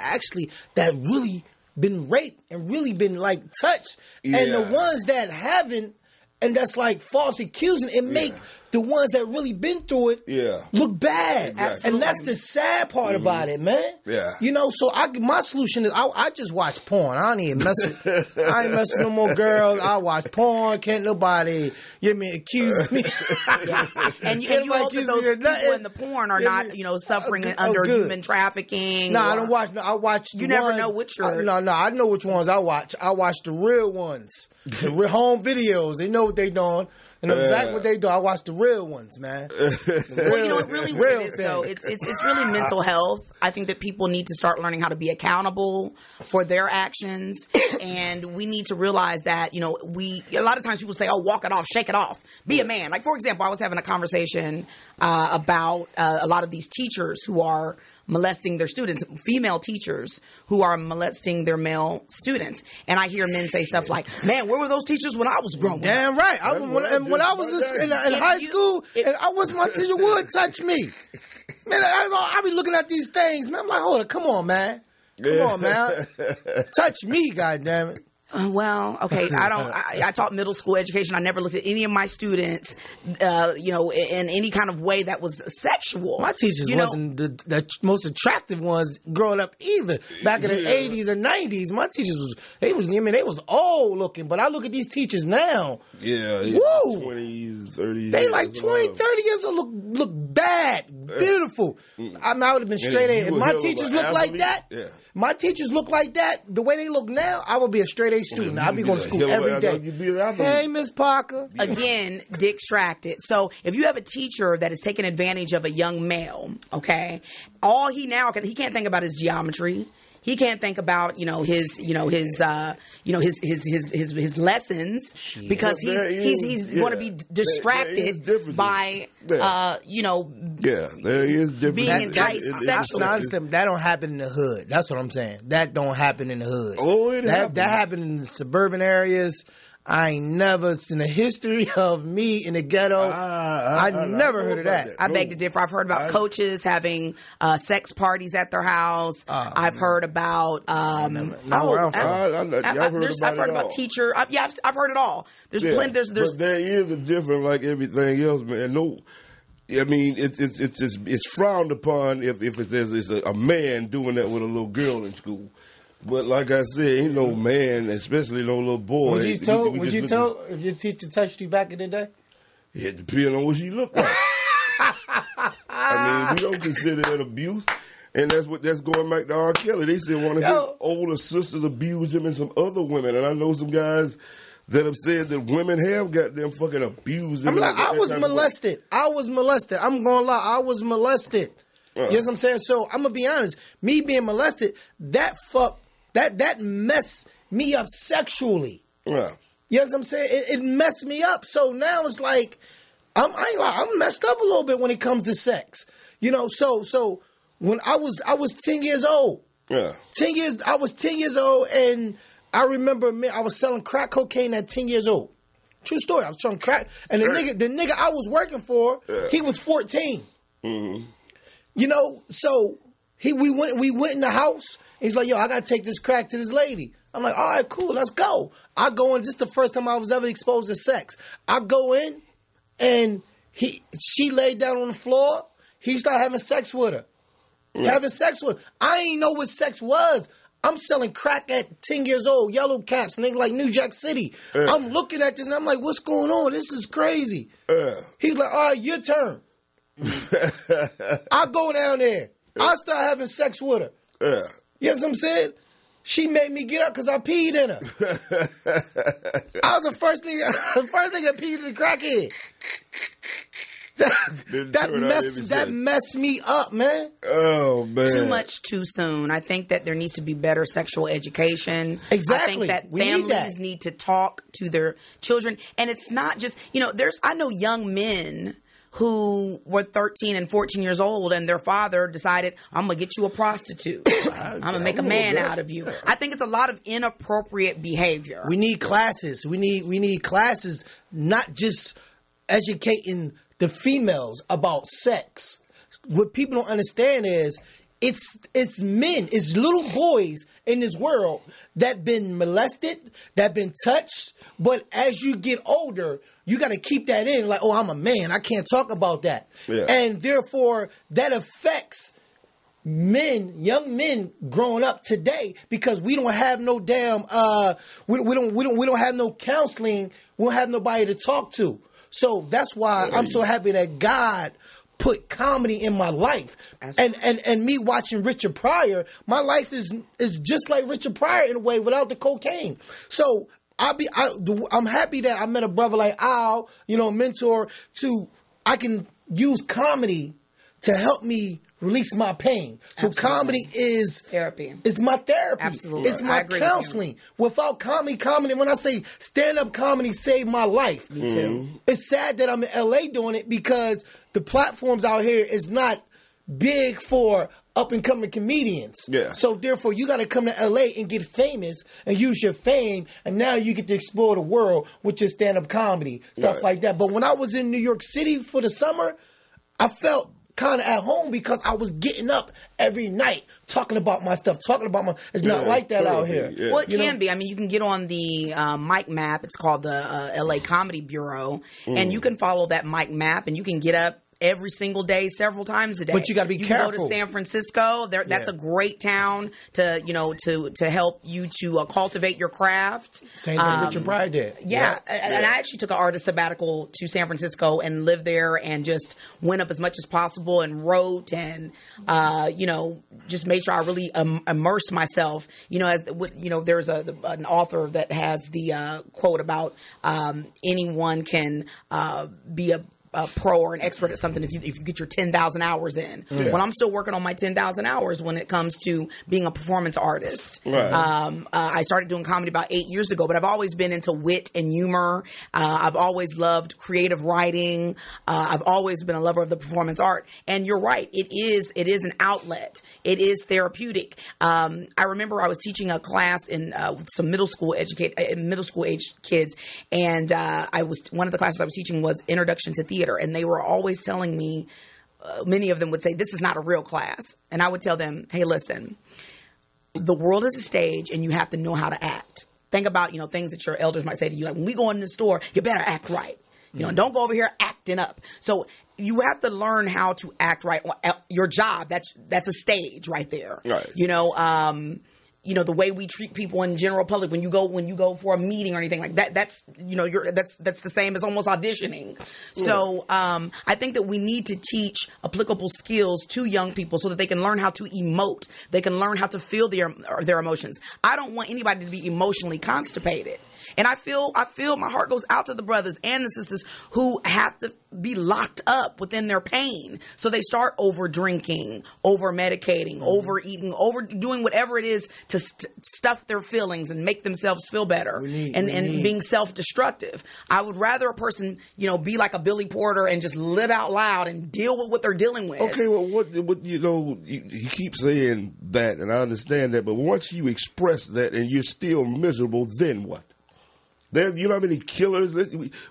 Speaker 7: really been raped and really been like touched. Yeah. And the ones that haven't, and that's like false accusing, it make the ones that really been through it look bad. Exactly. And that's the sad part about it, man. Yeah. So my solution is I just watch porn. I don't even mess with I ain't messing with no more girls. I watch porn. Can't nobody accuse me.
Speaker 8: And you hope that those people in the porn are not, suffering under human trafficking.
Speaker 7: No, I don't watch. I watch the
Speaker 8: never know which are.
Speaker 7: No, I know which ones I watch. I watch the real ones. The real home videos. They know what they doing. You know exactly what they do. I watch the real ones, man.
Speaker 8: Really what it is, though, it's really mental health. I think that people need to start learning how to be accountable for their actions, and we need to realize that, a lot of times people say, oh, walk it off, shake it off, be a man. Like, for example, I was having a conversation about a lot of these teachers who are molesting their students, female teachers who are molesting their male students. And I hear men say stuff like, man, where were those teachers when I was growing up?
Speaker 7: Damn right. When I was in high school, and I wish my teacher would touch me. Man, I be looking at these things, man. I'm like, hold on, come on, man. Come on, man. Touch me, goddammit.
Speaker 8: Well, okay, I taught middle school education. I never looked at any of my students, in any kind of way that was sexual.
Speaker 7: My teachers wasn't the most attractive ones growing up either. Back in the 80s and 90s, my teachers they was old looking, but I look at these teachers now.
Speaker 6: Yeah.
Speaker 7: Woo!
Speaker 6: 20s, 30s.
Speaker 7: They like 20, 30 years old, look bad, beautiful. I would have been straight A. If my teachers look like that, my teachers look like that, the way they look now, I would be a straight A student. I'd be going to school every day. Hey, Miss Parker.
Speaker 8: Again, distracted. So if you have a teacher that is taking advantage of a young male, okay, he can't think about his geometry. He can't think about his lessons because he's going to be distracted by
Speaker 6: there is difference.
Speaker 8: Being enticed sexually.
Speaker 7: That don't happen in the hood. That's what I'm saying. That don't happen in the hood.
Speaker 6: Oh, it happens.
Speaker 7: That happened in the suburban areas. I ain't never seen the history of me in the ghetto. I never heard of that.
Speaker 8: I beg to differ. I've heard about coaches having sex parties at their house. I've heard about. I've heard about teacher. I've heard it all. There's plenty. There's.
Speaker 6: But there is a difference, like everything else, man. No. I mean, it's frowned upon if it's a man doing that with a little girl in school. But like I said, ain't no man, especially no little boy.
Speaker 7: Was you told if your teacher touched you back in the day?
Speaker 6: It depends on what she looked like. I mean, we don't consider that abuse. And that's going back to R. Kelly. They said one of his older sisters abused him and some other women. And I know some guys that have said that women have got them fucking abused.
Speaker 7: I'm like, I was molested. I'm going to lie. I was molested. You know what I'm saying? So I'm going to be honest. Me being molested, that messed me up sexually. Yeah. You know what I'm saying? It messed me up. So now it's like, I'm messed up a little bit when it comes to sex. You know, so when I was 10 years old. Yeah. I was 10 years old, and I remember I was selling crack cocaine at 10 years old. True story. I was selling crack, and the nigga I was working for, he was 14. Mm-hmm. You know, so we went in the house. And he's like, yo, I gotta take this crack to this lady. I'm like, all right, cool, let's go. I go in. This is the first time I was ever exposed to sex. I go in, and she laid down on the floor. He started having sex with her. Having sex with her. I ain't know what sex was. I'm selling crack at 10 years old, yellow caps, nigga, like New Jack City. I'm looking at this, and I'm like, what's going on? This is crazy. He's like, all right, your turn. I go down there. I start having sex with her. You know what I'm saying? She made me get up because I peed in her. I was the first nigga that peed in the crackhead. That messed me up, man.
Speaker 6: Oh, man.
Speaker 8: Too much too soon. I think that there needs to be better sexual education.
Speaker 7: Exactly.
Speaker 8: I think that families need to talk to their children. And it's not just, I know young men who were 13 and 14 years old, and their father decided, I'm going to get you a prostitute. I'm going to make a man out of you. I think it's a lot of inappropriate behavior.
Speaker 7: We need classes. We need classes, not just educating the females about sex. What people don't understand is it's men, it's little boys in this world that been molested, that been touched, but as you get older, you got to keep that in. Like, oh, I'm a man, I can't talk about that. Yeah. And therefore, that affects young men growing up today, because we don't have no damn we don't have no counseling. We don't have nobody to talk to. So that's why I'm so happy that God put comedy in my life. And me watching Richard Pryor, my life is just like Richard Pryor in a way, without the cocaine. So I'm happy that I met a brother like Al, a mentor, I can use comedy to help me release my pain. So comedy is
Speaker 8: therapy.
Speaker 7: It's my therapy.
Speaker 8: Absolutely.
Speaker 7: It's my counseling. Without comedy, when I say stand-up comedy saved my life.
Speaker 8: Me too.
Speaker 7: It's sad that I'm in LA doing it, because the platforms out here is not big for up-and-coming comedians. Yeah. So therefore, you got to come to LA and get famous and use your fame, and now you get to explore the world with your stand-up comedy, stuff like that. But when I was in New York City for the summer, I felt kind of at home, because I was getting up every night talking about my stuff, it's not like that out here.
Speaker 8: Yeah. Well, it can be. I mean, you can get on the Mic Map. It's called the LA Comedy Bureau, and you can follow that Mic Map, and you can get up every single day, several times a day.
Speaker 7: But you got to be careful.
Speaker 8: Go to San Francisco. That's a great town to help you to cultivate your craft.
Speaker 7: Same thing Richard Pryor did.
Speaker 8: Yeah. And I actually took an artist sabbatical to San Francisco and lived there, and just went up as much as possible and wrote, and just made sure I really immersed myself. There's an author that has the quote about anyone can be a a pro or an expert at something if you get your 10,000 hours in. Yeah. When I'm still working on my 10,000 hours when it comes to being a performance artist. Right. I started doing comedy about 8 years ago, but I've always been into wit and humor. I've always loved creative writing. I've always been a lover of the performance art. And you're right. It is an outlet. It is therapeutic. I remember I was teaching a class in some middle school age kids, and one of the classes I was teaching was Introduction to Theater, and they were always telling me, many of them would say, this is not a real class. And I would tell them, hey, listen, the world is a stage and you have to know how to act. Think about, things that your elders might say to you, like when we go in the store, you better act right. Don't go over here acting up. So you have to learn how to act right. Your job, that's a stage right there. Right. The way we treat people in general public when you go for a meeting or anything like that, that's the same as almost auditioning. Yeah. So I think that we need to teach applicable skills to young people so that they can learn how to emote. They can learn how to feel their emotions. I don't want anybody to be emotionally constipated. And I feel my heart goes out to the brothers and the sisters who have to be locked up within their pain. So they start over drinking, over medicating, overeating, overdoing whatever it is to stuff their feelings and make themselves feel better and being self-destructive. I would rather a person, be like a Billy Porter and just live out loud and deal with what they're dealing with.
Speaker 6: Okay, well, what you keep saying that, and I understand that, but once you express that and you're still miserable, then what? You know how many killers?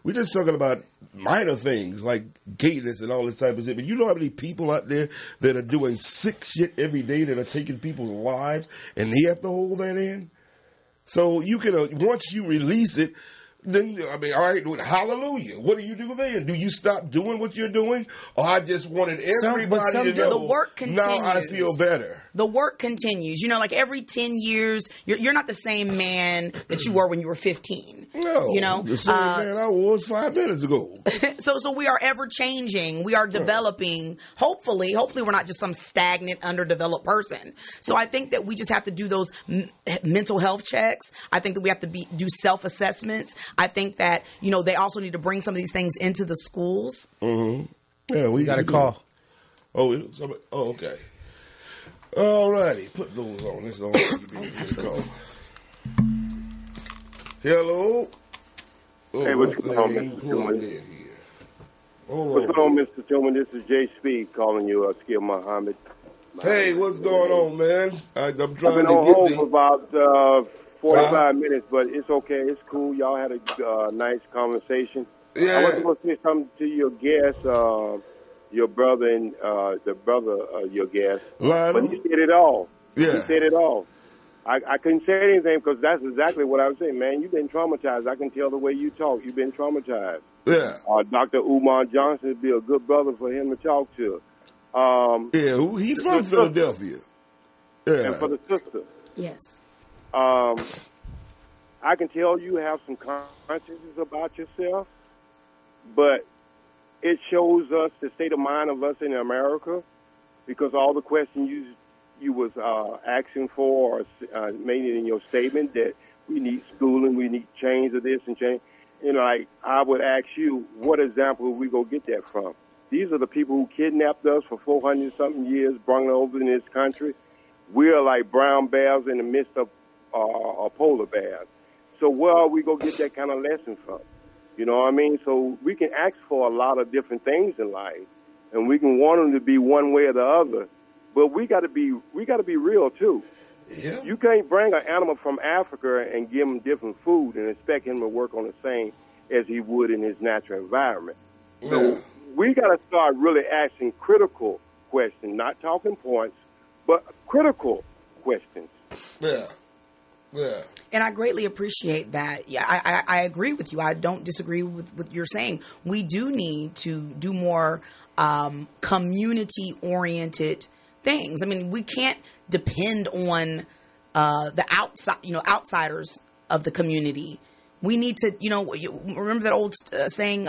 Speaker 6: We're just talking about minor things like gayness and all this type of shit. But you know how many people out there that are doing sick shit every day that are taking people's lives, and they have to hold that in? So you can once you release it, then all right, hallelujah. What do you do then? Do you stop doing what you're doing, or I just wanted everybody to know?
Speaker 8: The work continues.
Speaker 6: Now I feel better.
Speaker 8: The work continues. Like every 10 years, you're not the same man that you were when you were 15.
Speaker 6: No, the same man I was 5 minutes ago.
Speaker 8: So we are ever changing. We are developing. Hopefully we're not just some stagnant, underdeveloped person. So I think that we just have to do those mental health checks. I think that we have to do self-assessments. I think that, they also need to bring some of these things into the schools. Mm-hmm.
Speaker 6: Yeah, we
Speaker 7: got a call.
Speaker 6: Okay. All righty. Put those on. This is on. Call. Hello.
Speaker 9: Hey, what's going on, Mr. Toomer? What's going on, Mr. Toomer? This is Jay Speed calling you, Skill Muhammad.
Speaker 6: Hey, what's going on, man? I'm trying
Speaker 9: I've been
Speaker 6: to
Speaker 9: on
Speaker 6: get
Speaker 9: hold for about 45 minutes, but it's okay. It's cool. Y'all had a nice conversation.
Speaker 6: Yeah.
Speaker 9: I was supposed to say something to your guest, your brother and the brother of your guest.
Speaker 6: Lionel?
Speaker 9: But he said it all.
Speaker 6: Yeah.
Speaker 9: He said it all. I couldn't say anything because that's exactly what I was saying, man. You've been traumatized. I can tell the way you talk. You've been traumatized.
Speaker 6: Yeah.
Speaker 9: Dr. Umar Johnson would be a good brother for him to talk to.
Speaker 6: He's from Philadelphia. Yeah.
Speaker 9: And for the sister.
Speaker 8: Yes.
Speaker 9: I can tell you have some consciousness about yourself, but it shows us the state of mind of us in America because all the questions you was asking for or made it in your statement that we need schooling, we need change of this and change. Like I would ask you, what example would we go get that from? These are the people who kidnapped us for 400-something years, brought us over in this country. We're like brown bears in the midst of polar bears. So where are we going to get that kind of lesson from? You know what I mean? So we can ask for a lot of different things in life, and we can want them to be one way or the other. But we got to be real too. Yeah. You can't bring an animal from Africa and give him different food and expect him to work on the same as he would in his natural environment. Yeah. So we got to start really asking critical questions, not talking points, but critical questions.
Speaker 6: Yeah. Yeah.
Speaker 8: And I greatly appreciate that. Yeah, I agree with you. I don't disagree with what you're saying. We do need to do more community-oriented things. I mean, we can't depend on the outsiders of the community. We need to, remember that old saying,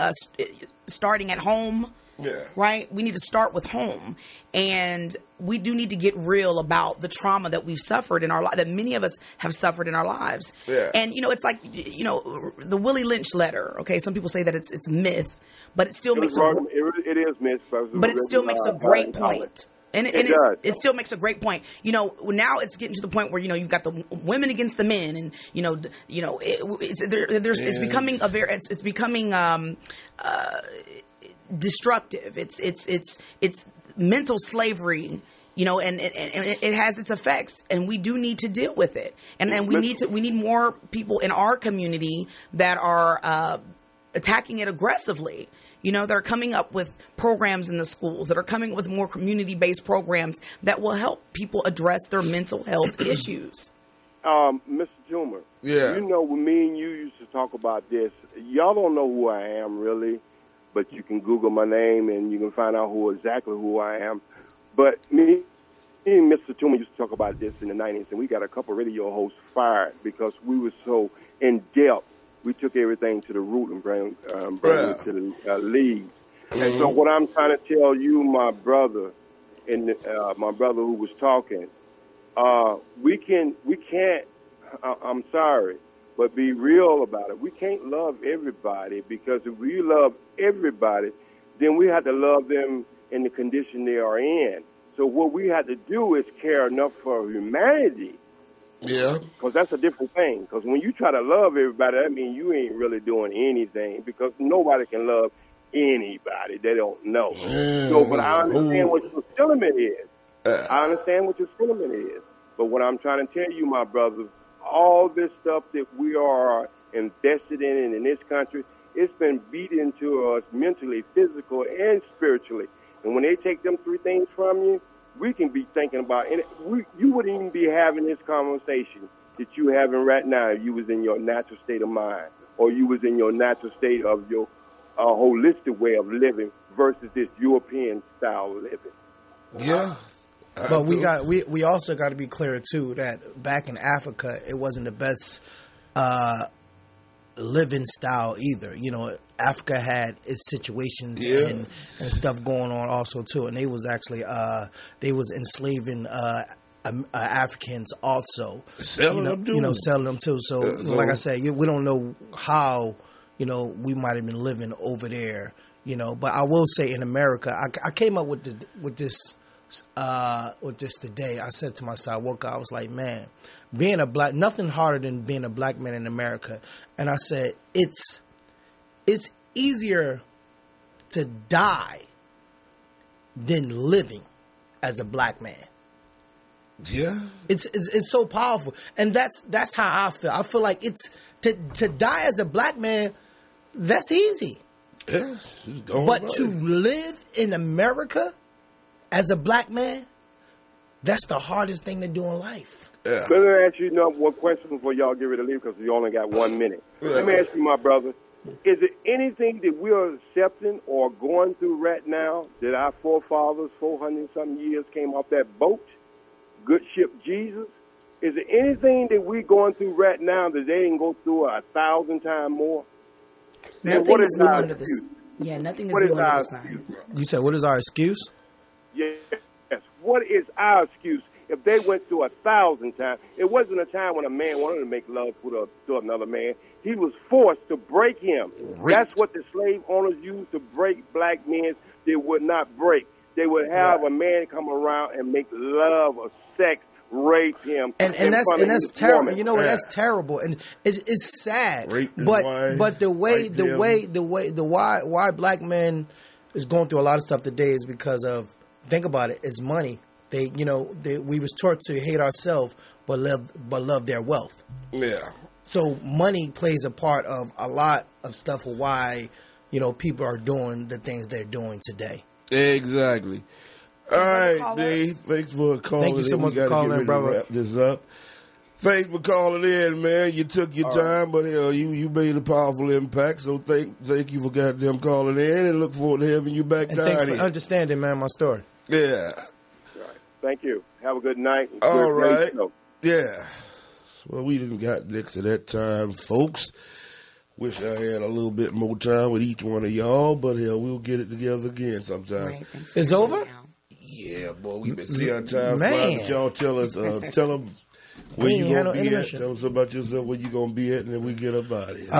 Speaker 8: starting at home.
Speaker 6: Yeah.
Speaker 8: Right? We need to start with home. And we do need to get real about the trauma that we've suffered in our life, that many of us have suffered in our lives.
Speaker 6: Yeah.
Speaker 8: And, it's like, the Willie Lynch letter, okay? Some people say that it's myth, but it still makes
Speaker 9: it is myth.
Speaker 8: But it still makes a great point. And it still makes a great point. Now it's getting to the point where, you've got the women against the men, and, it's becoming it's becoming destructive. It's mental slavery, and it has its effects, and we do need to deal with it. And we need more people in our community that are attacking it aggressively. They're coming up with programs in the schools, that are coming up with more community-based programs that will help people address their mental health issues.
Speaker 9: Mr. Toomer, when me and you used to talk about this, y'all don't know who I am really, but you can Google my name and you can find out exactly who I am. But me and Mr. Toomer used to talk about this in the 90s, and we got a couple radio hosts fired because we were so in-depth. We took everything to the root and bring it to the league. Mm-hmm. And so what I'm trying to tell you, my brother, and my brother who was talking, we can't, I'm sorry, but be real about it. We can't love everybody, because if we love everybody, then we have to love them in the condition they are in. So what we have to do is care enough for humanity.
Speaker 6: Yeah.
Speaker 9: Because that's a different thing. Because when you try to love everybody, that means you ain't really doing anything, because nobody can love anybody they don't know. So, but I understand what your sentiment is. I understand what your sentiment is. But what I'm trying to tell you, my brothers, all this stuff that we are invested in this country, it's been beat into us mentally, physical, and spiritually. And when they take them three things from you, we can be thinking about, and you wouldn't even be having this conversation that you having right now if you was in your natural state of mind, or you was in your natural state of your holistic way of living versus this European style of living.
Speaker 6: Yeah.
Speaker 7: But we also got to be clear too that back in Africa, it wasn't the best living style either. Africa had its situations and stuff going on also too, and they was actually they was enslaving Africans also, selling them too. So like I said, we don't know how we might have been living over there. But I will say in America, I came up with this today. I said to myself, I woke up, I was like, man, being a black, nothing harder than being a black man in America. And I said, it's easier to die than living as a black man.
Speaker 6: Yeah.
Speaker 7: It's so powerful. And that's how I feel. I feel like it's to die as a black man, that's easy.
Speaker 6: Yeah,
Speaker 7: but to live in America as a black man, that's the hardest thing to do in life.
Speaker 9: Yeah. Let me ask you one question before y'all get ready to leave, because you only got 1 minute. Let me ask you, my brother, is there anything that we are accepting or going through right now that our forefathers, 400-something years, came off that boat, good ship Jesus? Is there anything that we're going through right now that they didn't go through 1,000 times more?
Speaker 8: Nothing is new under the sun. Yeah, nothing is new under the sun.
Speaker 7: You said, what is our excuse?
Speaker 9: Yes. What is our excuse? If they went through 1,000 times, it wasn't a time when a man wanted to make love to another man. He was forced to break him. That's what the slave owners used to break black men. They would not break. They would have a man come around and make love or sex, rape him,
Speaker 7: and that's terrible. You know what? That's terrible, and it's sad. But why black men is going through a lot of stuff today is because of, think about it, it's money. We was taught to hate ourselves, but love their wealth.
Speaker 6: Yeah.
Speaker 7: So money plays a part of a lot of stuff of why people are doing the things they're doing today.
Speaker 6: Exactly. All right, Dave. Thanks for calling.
Speaker 7: Thank you so much for calling in, brother.
Speaker 6: Wrap this up. Thanks for calling in, man. You took your time, but you made a powerful impact. So thank you for goddamn calling in, and look forward to having you back. And
Speaker 7: thanks for understanding, man, my story.
Speaker 6: Yeah.
Speaker 9: Thank you. Have a good night.
Speaker 6: All right. Yeah. Well, we didn't got next to that time, folks. Wish I had a little bit more time with each one of y'all, but hell, we'll get it together again sometime.
Speaker 8: Right,
Speaker 7: it's over?
Speaker 6: Yeah, boy, we've been seeing our time fly, but y'all tell us, tell them where you gonna be at. Tell us about yourself, where you gonna be at, and then we get up out of here.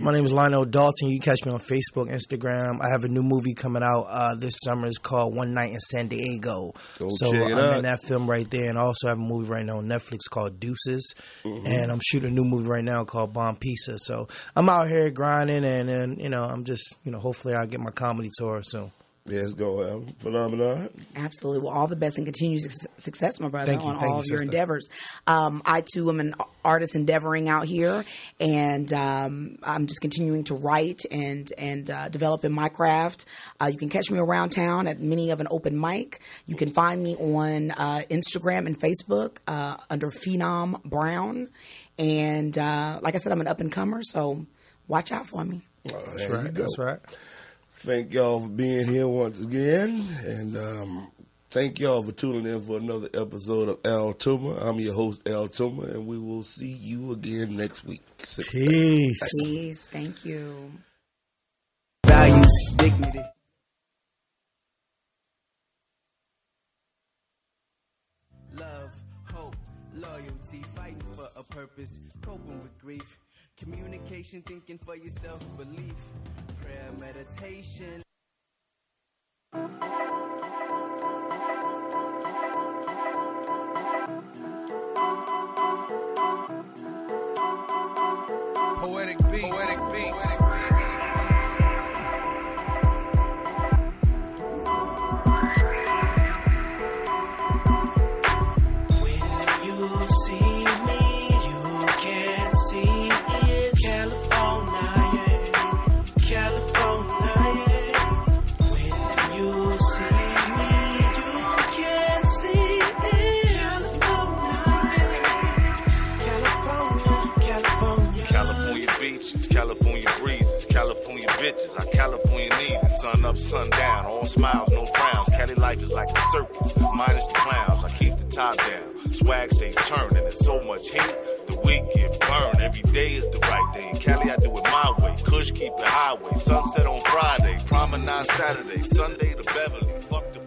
Speaker 7: My name is Lionel Dalton. You can catch me on Facebook, Instagram. I have a new movie coming out this summer. It's called One Night in San Diego.
Speaker 6: So I'm
Speaker 7: in that film right there, and I also have a movie right now on Netflix called Deuces, and I'm shooting a new movie right now called Bomb Pizza. So I'm out here grinding, and I'm just hopefully I'll get my comedy tour soon.
Speaker 6: Yeah, it's going to happen. Phenomenon.
Speaker 8: Absolutely. Well, all the best and continued success, my brother, on all of your
Speaker 7: sister.
Speaker 8: endeavors. I, too, am an artist endeavoring out here, and I'm just continuing to write and develop in my craft. You can catch me around town at many of an open mic. You can find me on Instagram and Facebook under Phenom Brown. And like I said, I'm an up-and-comer, so watch out for me.
Speaker 6: That's right.
Speaker 7: That's right.
Speaker 6: Thank y'all for being here once again, and thank y'all for tuning in for another episode of Al Toomer. I'm your host, Al Toomer, and we will see you again next week.
Speaker 7: Peace.
Speaker 8: Peace. Thank you.
Speaker 3: Values, dignity. Love, hope, loyalty, fighting for a purpose, coping with grief, communication, thinking for yourself, belief. Prayer, meditation.
Speaker 2: Poetic beats. Poetic beats.
Speaker 3: When you see me, you can see it. California, California. When you see me, you can see it. California, California.
Speaker 4: California beaches, California breezes, California bitches, our California needs. Sun up, sun down, all smiles, no frowns. Cali life is like a circus, minus the clowns. I keep the top down, swag stay turned, and there's so much heat, the week get burned. Every day is the right day. In Cali, I do it my way. Kush keep the highway. Sunset on Friday, promenade Saturday, Sunday to Beverly. Fuck the